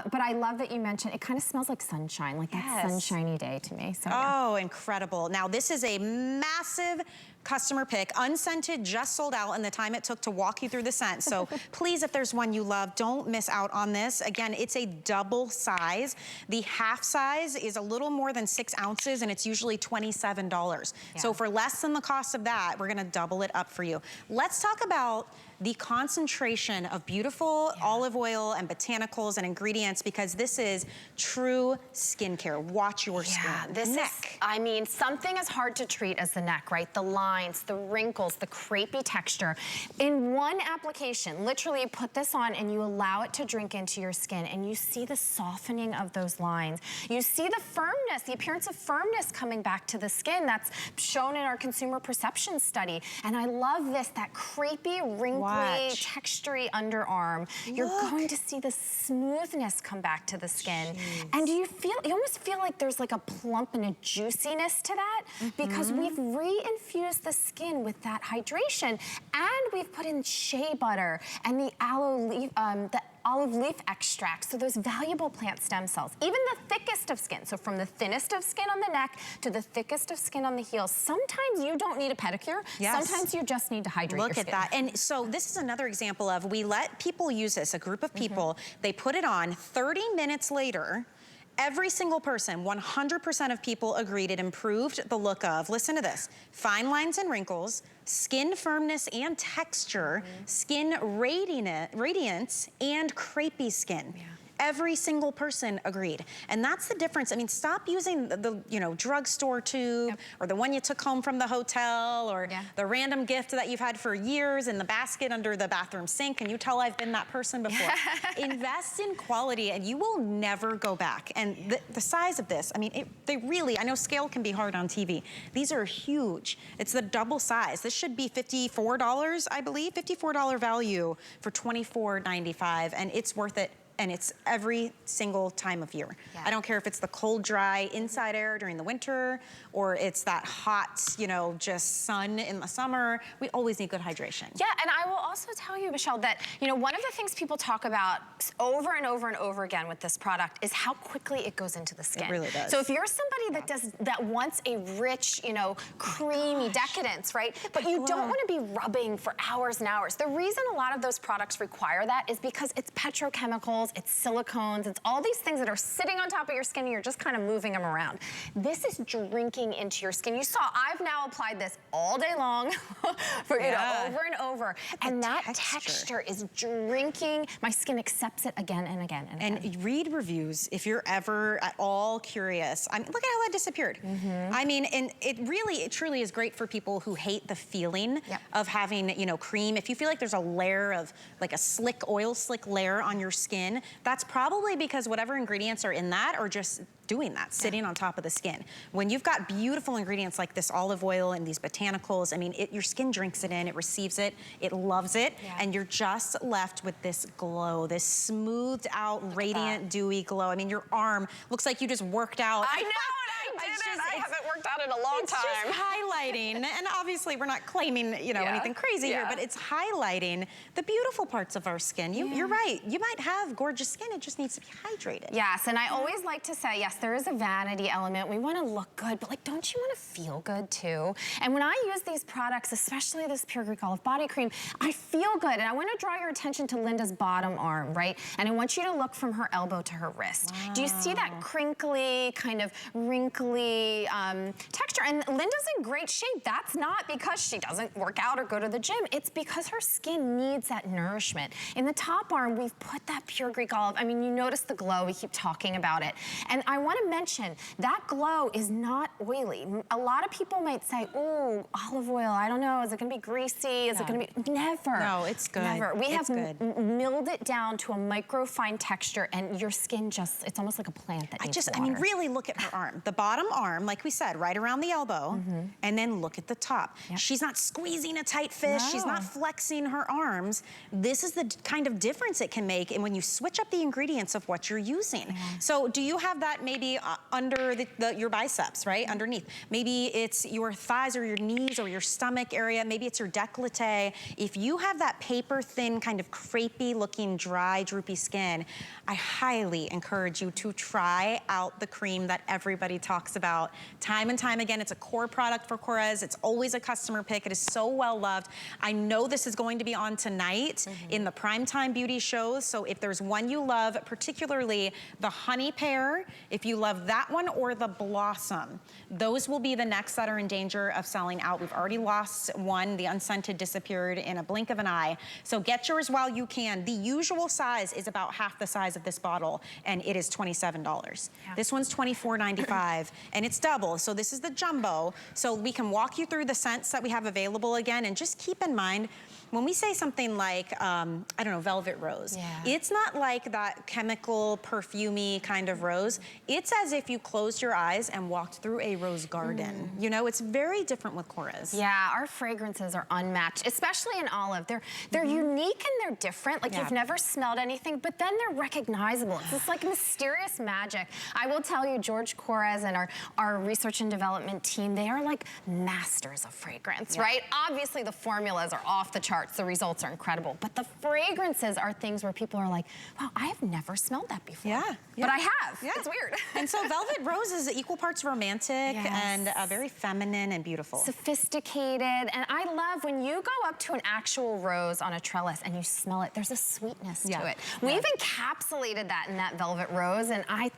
But I love that you mentioned it kind of smells like sunshine, like that sunshiny day to me. So, oh, incredible. Now, this is a massive customer pick. Unscented just sold out in the time it took to walk you through the scent. So please, if there's one you love, don't miss out on this. Again, it's a double size. The half size is a little more than 6 ounces and it's usually $27. So for less than the cost of that, we're gonna double it up for you. Let's talk about the concentration of beautiful olive oil and botanicals and ingredients, because this is true skincare. Watch your skin. This is, I mean, something as hard to treat as the neck, right? The lines, the wrinkles, the crepey texture. In one application, literally you put this on and you allow it to drink into your skin and you see the softening of those lines. You see the firmness, the appearance of firmness coming back to the skin. That's shown in our consumer perception study. And I love this, that crepey, wrinkly, textury underarm. You're going to see the smoothness come back to the skin. And you almost feel like there's like a plump and a juiciness to that because we've re-infused the skin with that hydration, and we've put in shea butter and the aloe leaf, the olive leaf extract, so those valuable plant stem cells. Even the thickest of skin, so from the thinnest of skin on the neck to the thickest of skin on the heels. Sometimes you don't need a pedicure. Sometimes you just need to hydrate your skin. Look at that. And so this is another example of, we let people use this, a group of people, they put it on, 30 minutes later, every single person, 100% of people agreed it improved the look of, listen to this, fine lines and wrinkles, skin firmness and texture, skin radiance, and crepey skin. Every single person agreed. And that's the difference. I mean, stop using the drugstore tube or the one you took home from the hotel or the random gift that you've had for years in the basket under the bathroom sink. And you tell I've been that person before. Invest in quality and you will never go back. And the size of this, I mean, they really, I know scale can be hard on TV. These are huge. It's the double size. This should be $54, I believe, $54 value for $24.95. And it's worth it and it's every single time of year. Yeah. I don't care if it's the cold, dry inside air during the winter, or it's that hot, you know, just sun in the summer. We always need good hydration. Yeah, and I will also tell you, Michelle, that, you know, one of the things people talk about over and over and over again with this product is how quickly it goes into the skin. It really does. So if you're somebody that wants a rich, you know, creamy decadence, right? But you don't want to be rubbing for hours and hours. The reason a lot of those products require that is because it's petrochemicals, it's silicones, it's all these things that are sitting on top of your skin and you're just kind of moving them around. This is drinking into your skin. You saw I've now applied this all day long for you know, over and over. And that texture is drinking. My skin accepts it again and again and again. And read reviews if you're ever at all curious. I mean, look at how that disappeared. I mean, and it truly is great for people who hate the feeling of having, you know, cream. If you feel like there's a layer of, like a oil slick layer on your skin, that's probably because whatever ingredients are in that are just doing that, sitting on top of the skin. When you've got beautiful ingredients like this olive oil and these botanicals, I mean, your skin drinks it in, it receives it, it loves it, and you're just left with this glow, this smoothed out, radiant, dewy glow. I mean, your arm looks like you just worked out. I know, and I didn't. I haven't worked out in a long time. It's just highlighting, and obviously we're not claiming, you know, anything crazy here, but it's highlighting the beautiful parts of our skin. You're right. You might have gorgeous skin, it just needs to be hydrated. Yes, and I always like to say, yes, there is a vanity element. We want to look good, but like, don't you want to feel good too? And when I use these products, especially this Pure Greek Olive Body Cream, I feel good. And I want to draw your attention to Linda's bottom arm, right? And I want you to look from her elbow to her wrist. Do you see that crinkly, kind of wrinkly texture? And Linda's in great shape. That's not because she doesn't work out or go to the gym. It's because her skin needs that nourishment. In the top arm, we've put that Pure Greek Olive. I mean, you notice the glow. We keep talking about it. And I want to mention, that glow is not oily. A lot of people might say, ooh, olive oil, I don't know, is it going to be greasy? Is it going to be? Never. No, it's good. Never. We have milled it down to a micro-fine texture, and your skin just, it's almost like a plant that needs water. I mean, really look at her arm. The bottom arm, like we said, right around the elbow, and then look at the top. She's not squeezing a tight fist. She's not flexing her arms. This is the kind of difference it can make, and when you switch up the ingredients of what you're using. So do you have that maybe under your biceps, right? Underneath. Maybe it's your thighs or your knees or your stomach area. Maybe it's your décolleté. If you have that paper thin, kind of crepey looking, dry, droopy skin, I highly encourage you to try out the cream that everybody talks about time and time again. It's a core product for KORRES. It's always a customer pick. It is so well loved. I know this is going to be on tonight in the primetime beauty shows. So if there's one you love, particularly the honey pear, if you love that one, or the blossom, those will be the next that are in danger of selling out. We've already lost one. The unscented disappeared in a blink of an eye. So get yours while you can. The usual size is about half the size of this bottle, and it is $27. This one's $24.95, and it's double. So this is the jumbo. So we can walk you through the scents that we have available again, and just keep in mind, when we say something like, I don't know, velvet rose, it's not like that chemical, perfumey kind of rose. It's as if you closed your eyes and walked through a rose garden. You know, it's very different with KORRES. Yeah, our fragrances are unmatched, especially in olive. They're unique and they're different. Like you've never smelled anything, but then they're recognizable. It's this like mysterious magic. I will tell you, George KORRES and our research and development team, they are like masters of fragrance, right? Obviously the formulas are off the charts. The results are incredible. But the fragrances are things where people are like, wow, I have never smelled that before. But I have. It's weird. And so velvet rose is equal parts romantic and very feminine and beautiful. Sophisticated. And I love when you go up to an actual rose on a trellis and you smell it, there's a sweetness to it. We've encapsulated that in that velvet rose, and I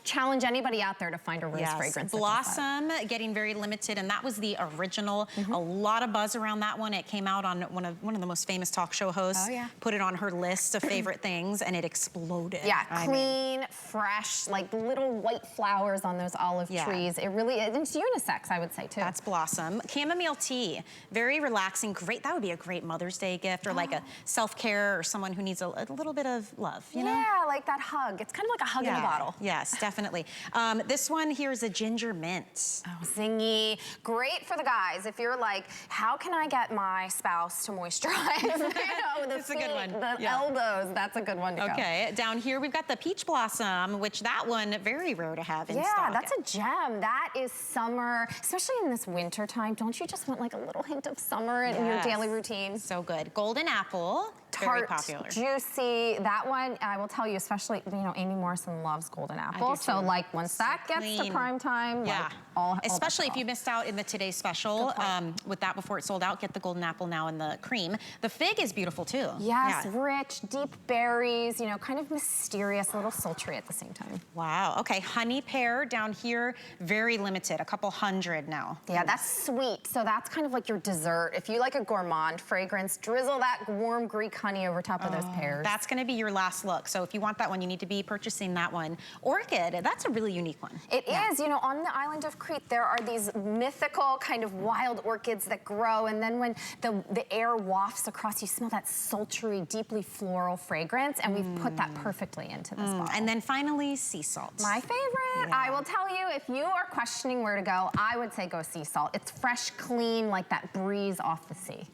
challenge anybody out there to find a rose fragrance. Blossom getting very limited, and that was the original. A lot of buzz around that one. It came out on one of the most famous talk show hosts. Put it on her list of favorite things, and it exploded. Clean, fresh, like little white flowers on those olive trees. It really is. It's unisex, I would say, too. That's Blossom. Chamomile tea, very relaxing, great. That would be a great Mother's Day gift, or like a self-care, or someone who needs a little bit of love, you know? Yeah, like that hug. It's kind of like a hug in a bottle. Yes, definitely. This one here is a ginger mint. Oh, zingy. Great for the guys. If you're like, how can I get my spouse to moisturize. You know, the It's a good one. The elbows, that's a good one to go. Okay, down here we've got the peach blossom, which that one, very rare to have in stock. Yeah, that's a gem. That is summer, especially in this winter time. Don't you just want like a little hint of summer in your daily routine? So good. Golden apple, very popular. Juicy. That one, I will tell you, especially, you know, Amy Morrison loves golden apple. So like once that gets to prime time, like especially if you missed out in the Today Special with that before it sold out, get the golden apple now in the cream. The fig is beautiful too. Yes, rich, deep berries, you know, kind of mysterious, a little sultry at the same time. Wow, okay, honey pear down here, very limited, a couple hundred now. Yeah, that's sweet, so that's kind of like your dessert. If you like a gourmand fragrance, drizzle that warm Greek honey over top of those pears. That's gonna be your last look, so if you want that one, you need to be purchasing that one. Orchid, that's a really unique one. It is, you know, on the island of Crete, there are these mythical kind of wild orchids that grow, and then when the air wafts across, you smell that sultry, deeply floral fragrance, and we've put that perfectly into this bottle. And then finally, sea salt. My favorite. I will tell you, if you are questioning where to go, I would say go sea salt. It's fresh, clean, like that breeze off the sea.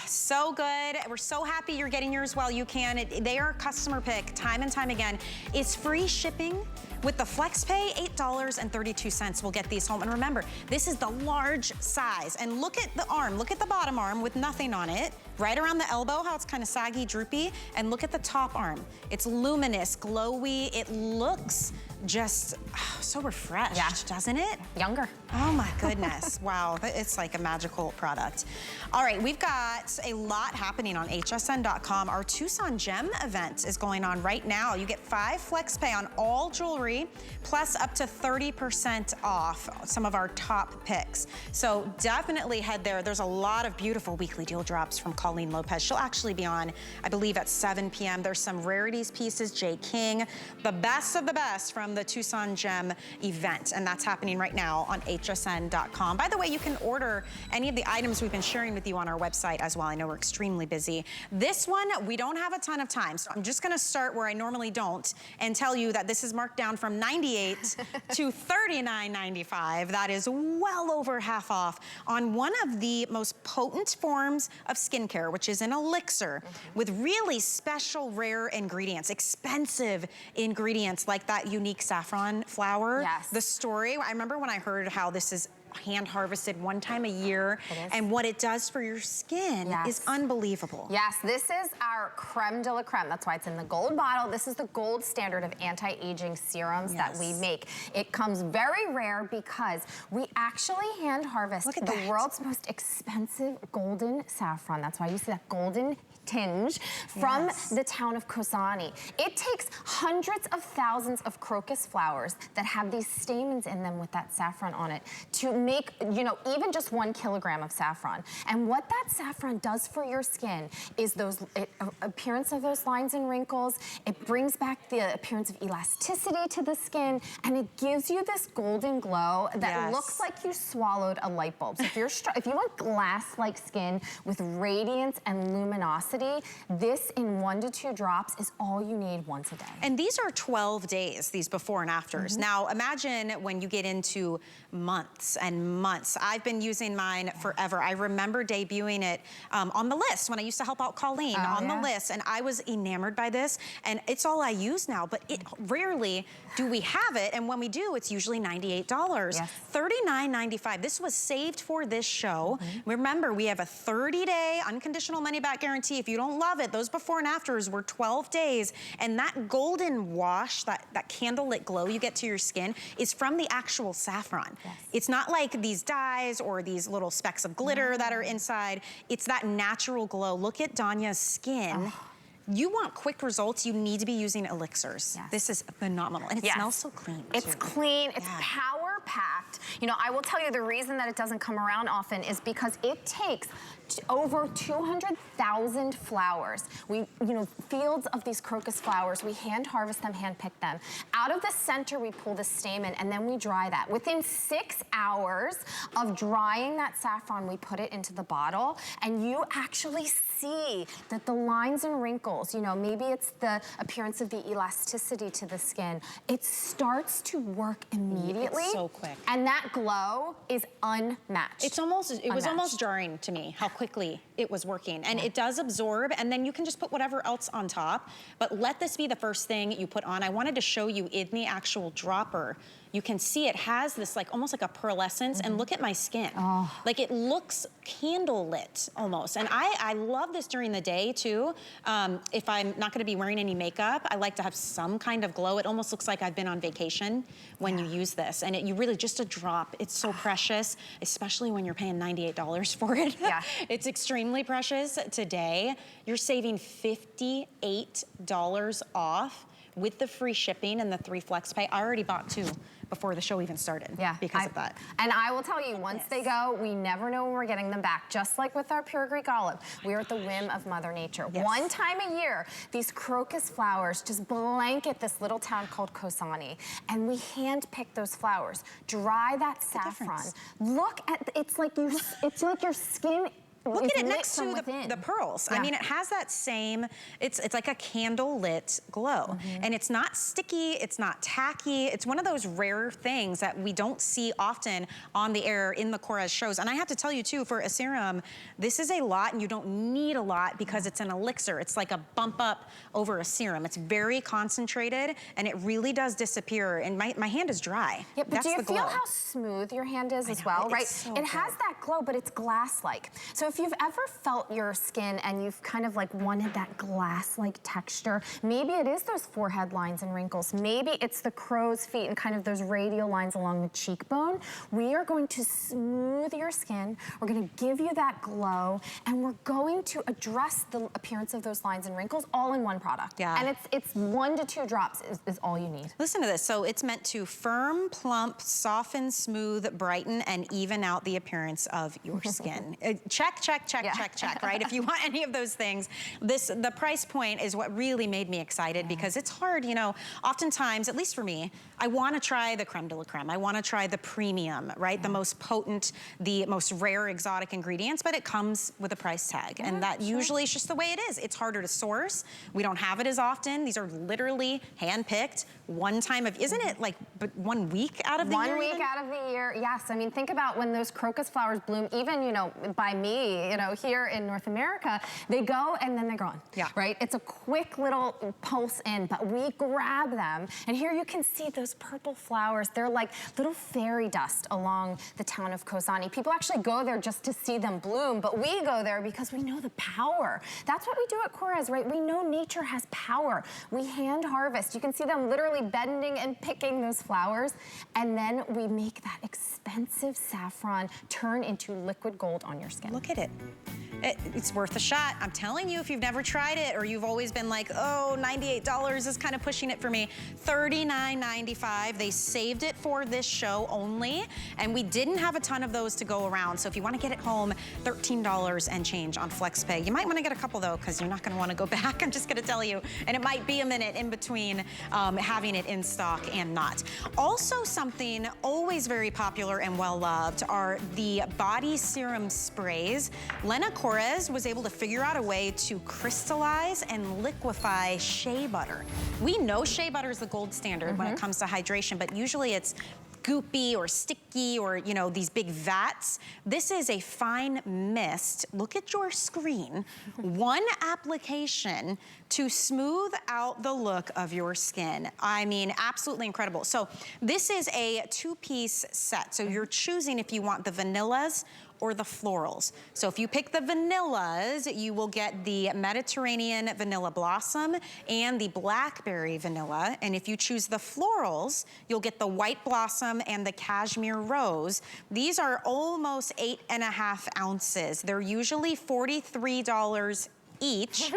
So good. We're so happy you're getting yours while you can. They are customer pick time and time again. It's free shipping. With the FlexPay, $8.32 will get these home. And remember, this is the large size. And look at the arm, look at the bottom arm with nothing on it, right around the elbow, how it's kind of saggy, droopy. And look at the top arm. It's luminous, glowy. It looks just so refreshed, doesn't it? Younger. Oh my goodness. Wow, it's like a magical product. All right, we've got a lot happening on hsn.com. Our Tucson Gem event is going on right now. You get 5 FlexPay on all jewelry, plus up to 30% off some of our top picks. So definitely head there. There's a lot of beautiful weekly deal drops from Colleen Lopez. She'll actually be on, I believe, at 7 p.m. There's some rarities pieces, Jay King, the best of the best from the Tucson Gem event, and that's happening right now on hsn.com. By the way, you can order any of the items we've been sharing with you on our website as well. I know we're extremely busy. This one, we don't have a ton of time, so I'm just gonna start where I normally don't and tell you that this is marked down from $98 to $39.95. That is well over half off on one of the most potent forms of skincare, which is an elixir with really special, rare ingredients, expensive ingredients like that unique saffron flower. Yes. The story, I remember when I heard how this is hand harvested one time a year and what it does for your skin is unbelievable. Yes, this is our creme de la creme. That's why it's in the gold bottle. This is the gold standard of anti-aging serums that we make. It comes very rare because we actually hand harvest the world's most expensive golden saffron. That's why you see that golden tinge from the town of Kozani. It takes hundreds of thousands of crocus flowers that have these stamens in them with that saffron on it to make, you know, even just 1 kilogram of saffron. And what that saffron does for your skin is appearance of those lines and wrinkles. It brings back the appearance of elasticity to the skin, and it gives you this golden glow that looks like you swallowed a light bulb. So if you want glass-like skin with radiance and luminosity, this in 1 to 2 drops is all you need once a day. And these are 12 days, these before and afters. Now, imagine when you get into months and months. I've been using mine forever. I remember debuting it on the list when I used to help out Colleen on the list, and I was enamored by this, and it's all I use now, but rarely do we have it, and when we do, it's usually $98. $39.95. This was saved for this show. Remember, we have a 30-day unconditional money-back guarantee. If you don't love it, those before and afters were 12 days, and that golden wash, that candlelit glow you get to your skin is from the actual saffron. It's not like these dyes or these little specks of glitter that are inside. It's that natural glow. Look at Danya's skin. You want quick results, you need to be using elixirs. This is phenomenal, and it smells so clean. It's clean, it's power-packed. You know, I will tell you the reason that it doesn't come around often is because it takes over 200,000 flowers. Fields of these crocus flowers, we hand harvest them, hand pick them. Out of the center, we pull the stamen, and then we dry that. Within 6 hours of drying that saffron, we put it into the bottle, and you actually see that the lines and wrinkles, you know, maybe it's the appearance of the elasticity to the skin, it starts to work immediately. It's so quick. And that glow is unmatched. It was almost jarring to me how quickly it was working. And it does absorb, and then you can just put whatever else on top. But let this be the first thing you put on. I wanted to show you in the actual dropper. You can see it has this like almost like a pearlescence, and look at my skin. Like it looks candle lit almost. And I love this during the day too. If I'm not gonna be wearing any makeup, I like to have some kind of glow. It almost looks like I've been on vacation when you use this. And you really, just a drop, it's so precious, especially when you're paying $98 for it. Yeah. It's extremely precious today. You're saving $58 off with the free shipping and the 3 flex pay. I already bought 2 before the show even started because of that. And I will tell you, once they go, we never know when we're getting them back. Just like with our pure Greek olive, we are at the whim of Mother Nature. One time a year, these crocus flowers just blanket this little town called Kozani, and we hand-pick those flowers, dry that saffron. Look at, it's like your skin. Look at it next to the pearls. I mean, it has that same, it's like a candle lit glow. And it's not sticky, it's not tacky. It's one of those rare things that we don't see often on the air in the KORRES shows. And I have to tell you too, for a serum, this is a lot, and you don't need a lot because it's an elixir. It's like a bump up over a serum. It's very concentrated, and it really does disappear. And my hand is dry. Yeah, but do you feel how smooth your hand is as well, right? So it has that glow, but it's glass-like. So if you've ever felt your skin and you've kind of like wanted that glass-like texture, maybe it is those forehead lines and wrinkles. Maybe it's the crow's feet and kind of those radial lines along the cheekbone. We are going to smooth your skin. We're going to give you that glow, and we're going to address the appearance of those lines and wrinkles all in one product. Yeah. And it's 1 to 2 drops is all you need. Listen to this. So it's meant to firm, plump, soften, smooth, brighten, and even out the appearance of your skin. Check, check, check, check, check, right? If you want any of those things, the price point is what really made me excited, because it's hard, you know, oftentimes, at least for me, I want to try the creme de la creme. I want to try the premium, right? The most potent, the most rare exotic ingredients, but it comes with a price tag. And that usually is just the way it is. It's harder to source. We don't have it as often. These are literally hand-picked one time of, isn't it like 1 week out of the year? 1 week out of the year, yes. I mean, think about when those crocus flowers bloom, even, you know, by me, you know, here in North America, they go and then they're gone. Yeah. Right? It's a quick little pulse in, but we grab them. And here you can see those purple flowers. They're like little fairy dust along the town of Kozani. People actually go there just to see them bloom, but we go there because we know the power. That's what we do at KORRES, right? We know nature has power. We hand harvest. You can see them literally bending and picking those flowers. And then we make that expensive saffron turn into liquid gold on your skin. Look at it. It's worth a shot. I'm telling you, if you've never tried it, or you've always been like, oh, $98 is kind of pushing it for me, $39.95. They saved it for this show only, and we didn't have a ton of those to go around. So if you want to get it home, $13 and change on FlexPay. You might want to get a couple though, because you're not going to want to go back. I'm just going to tell you, and it might be a minute in between having it in stock and not. Also, something always very popular and well loved are the body serum sprays. Lena KORRES was able to figure out a way to crystallize and liquefy shea butter. We know shea butter is the gold standard when it comes to hydration, but usually it's goopy or sticky, or, you know, these big vats. This is a fine mist. Look at your screen. One application to smooth out the look of your skin. I mean, absolutely incredible. So this is a 2-piece set. So you're choosing if you want the vanillas or the florals. So if you pick the vanillas, you will get the Mediterranean vanilla blossom and the blackberry vanilla. And if you choose the florals, you'll get the white blossom and the cashmere rose. These are almost 8.5 ounces. They're usually $43 each.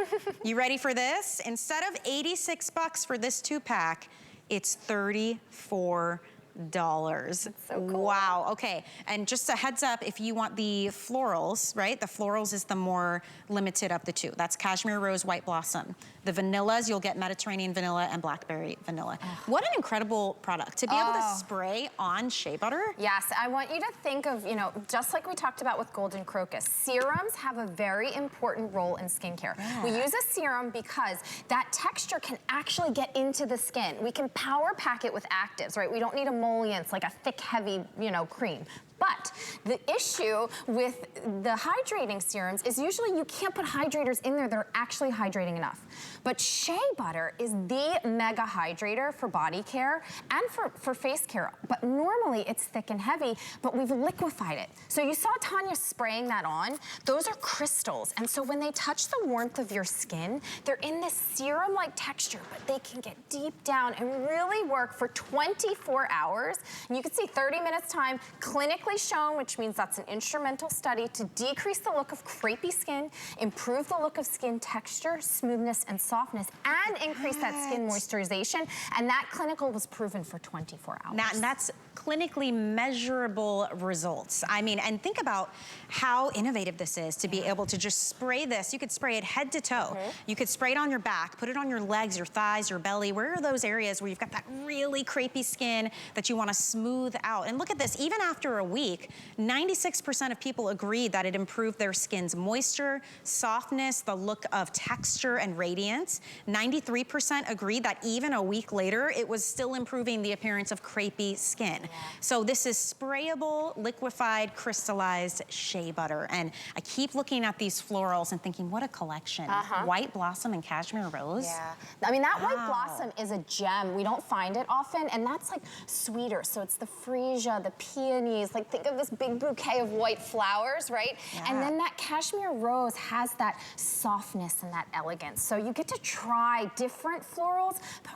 You ready for this? Instead of 86 bucks for this 2-pack, it's $34. That's so cool. Wow, okay. And just a heads up, if you want the florals, right? The florals is the more limited of the two. That's cashmere rose, white blossom. The vanillas, you'll get Mediterranean vanilla and blackberry vanilla. What an incredible product to be able to spray on shea butter. Yes, I want you to think of, you know, just like we talked about with golden crocus, serums have a very important role in skincare. We use a serum because that texture can actually get into the skin. We can power pack it with actives, right? We don't need a emollients, like a thick, heavy, you know, cream. But the issue with the hydrating serums is usually you can't put hydrators in there that are actually hydrating enough. But shea butter is the mega hydrator for body care and for face care. But normally it's thick and heavy, but we've liquefied it. So you saw Tanya spraying that on. Those are crystals. And so when they touch the warmth of your skin, they're in this serum-like texture, but they can get deep down and really work for 24 hours. And you can see 30 minutes time, clinically shown, which means that's an instrumental study, to decrease the look of crepey skin, improve the look of skin texture, smoothness, and softness, and increase that skin moisturization. And that clinical was proven for 24 hours. And that's clinically measurable results. I mean, and think about how innovative this is to be able to just spray this. You could spray it head to toe. You could spray it on your back, put it on your legs, your thighs, your belly. Where are those areas where you've got that really crepey skin that you want to smooth out? And look at this, even after a week, 96% of people agreed that it improved their skin's moisture, softness, the look of texture and radiance. 93% agreed that even a week later, it was still improving the appearance of crepey skin. So this is sprayable, liquefied, crystallized shea butter. And I keep looking at these florals and thinking, what a collection. White blossom and cashmere rose. Yeah. I mean, that white blossom is a gem. We don't find it often, and that's like sweeter. So it's the freesia, the peonies, like think of this big bouquet of white flowers, right? And then that cashmere rose has that softness and that elegance. So you get to try different florals, but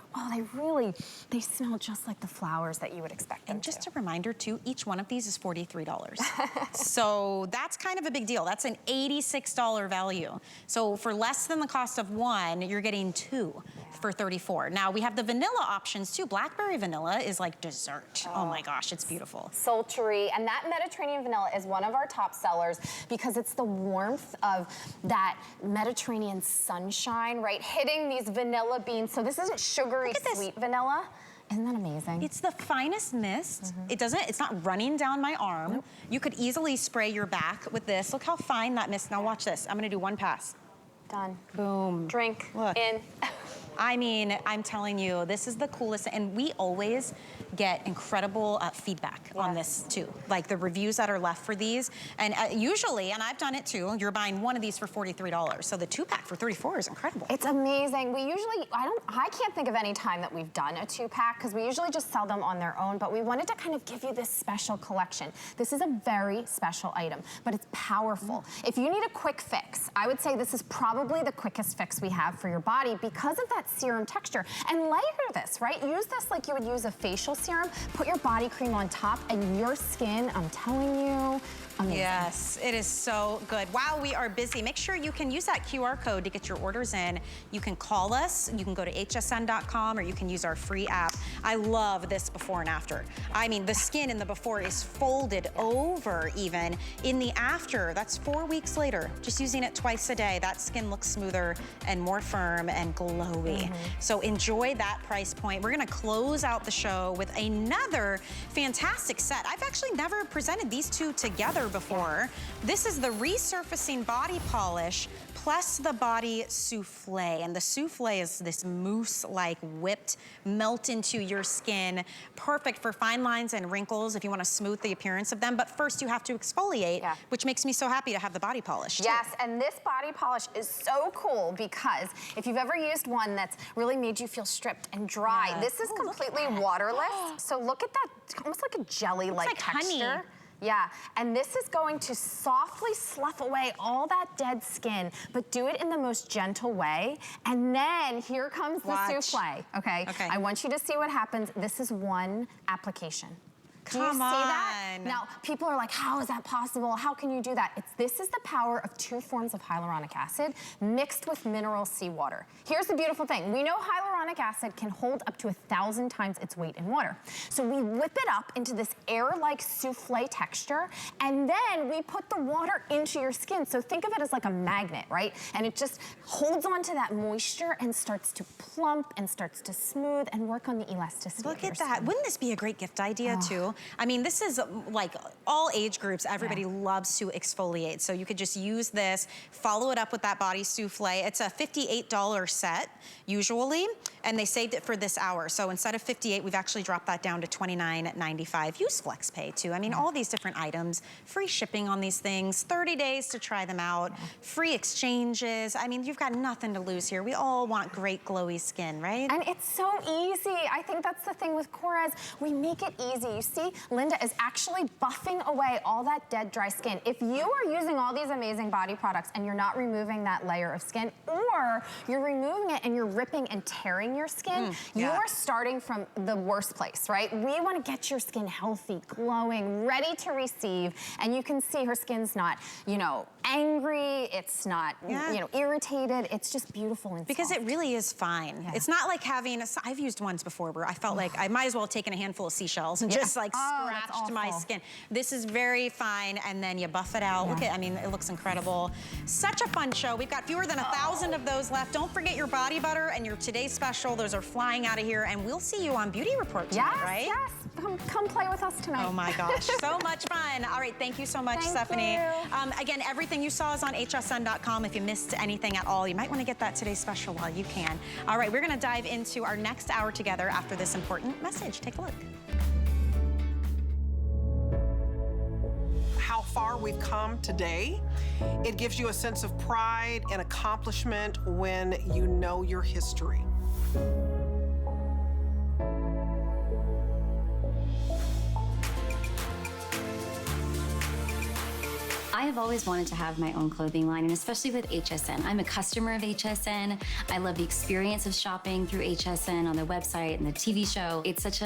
they smell just like the flowers that you would expect them And just a reminder too, each one of these is $43. So that's kind of a big deal. That's an $86 value. So for less than the cost of one, you're getting two for $34. Now we have the vanilla options too. Blackberry vanilla is like dessert. Oh my gosh, it's beautiful. Sultry, and that Mediterranean vanilla is one of our top sellers because it's the warmth of that Mediterranean sunshine, right? Hitting these vanilla beans. So this isn't sugary sweet vanilla. Isn't that amazing? It's the finest mist. It's not running down my arm. You could easily spray your back with this. Look how fine that mist. Now watch this. I'm gonna do one pass. Done. Boom. Drink. Look. In. I mean, I'm telling you, this is the coolest, and we always get incredible feedback on this too. Like the reviews that are left for these, and usually, and I've done it too, you're buying one of these for $43. So the 2-pack for $34 is incredible. It's amazing. We usually, I can't think of any time that we've done a 2-pack because we usually just sell them on their own, but we wanted to kind of give you this special collection. This is a very special item, but it's powerful. If you need a quick fix, I would say this is probably the quickest fix we have for your body because of that serum texture. And layer this, right? Use this like you would use a facial serum. Put your body cream on top and your skin, I'm telling you, amazing. Yes, it is so good. While we are busy, make sure you can use that QR code to get your orders in. You can call us, you can go to hsn.com, or you can use our free app. I love this before and after. I mean, the skin in the before is folded over even. In the after, that's 4 weeks later. Just using it twice a day, that skin looks smoother and more firm and glowy. So enjoy that price point. We're gonna close out the show with another fantastic set. I've actually never presented these two together before. This is the resurfacing body polish plus the body souffle. And the souffle is this mousse-like whipped, melt into your skin. Perfect for fine lines and wrinkles if you want to smooth the appearance of them. But first you have to exfoliate, which makes me so happy to have the body polish too. Yes, and this body polish is so cool because if you've ever used one that's really made you feel stripped and dry, this is completely waterless. So look at that, it's almost like a jelly-like texture. Honey. Yeah, and this is going to softly slough away all that dead skin, but do it in the most gentle way. And then here comes the souffle, okay? I want you to see what happens. This is one application. Do you see that? Now, people are like, how is that possible? How can you do that? This is the power of 2 forms of hyaluronic acid mixed with mineral seawater. Here's the beautiful thing. We know hyaluronic acid can hold up to 1,000 times its weight in water. So we whip it up into this air-like souffle texture, and then we put the water into your skin. So think of it as like a magnet, right? And it just holds onto that moisture and starts to plump and starts to smooth and work on the elasticity. Look at that. Wouldn't this be a great gift idea too? I mean, this is like all age groups. Everybody loves to exfoliate. So you could just use this, follow it up with that body souffle. It's a $58 set usually, and they saved it for this hour. So instead of $58, we've actually dropped that down to $29.95. Use FlexPay too. I mean, all these different items, free shipping on these things, 30 days to try them out, free exchanges. I mean, you've got nothing to lose here. We all want great glowy skin, right? And it's so easy. I think that's the thing with KORRES. We make it easy. You see, Linda is actually buffing away all that dead, dry skin. If you are using all these amazing body products and you're not removing that layer of skin, or you're removing it and you're ripping and tearing your skin, you're starting from the worst place, right? We want to get your skin healthy, glowing, ready to receive. And you can see her skin's not, you know, angry. It's not, you know, irritated. It's just beautiful and because soft. it really is fine. It's not like having I've used ones before where I felt like I might as well have taken a handful of seashells and just like scratched my skin. This is very fine, and then you buff it out. Look at, I mean, it looks incredible. Such a fun show. We've got fewer than 1,000 of those left. Don't forget your body butter and your today's special. Those are flying out of here, and we'll see you on Beauty Report tonight, right? Yes, come play with us tonight. Oh my gosh, so much fun. All right, thank you so much, Stephanie. Again, everything you saw is on hsn.com. If you missed anything at all, you might want to get that today's special while you can. All right, we're going to dive into our next hour together after this important message. Take a look. How far we've come today, it gives you a sense of pride and accomplishment when you know your history. I have always wanted to have my own clothing line, and especially with HSN. I'm a customer of HSN. I love the experience of shopping through HSN on the website and the TV show. It's such a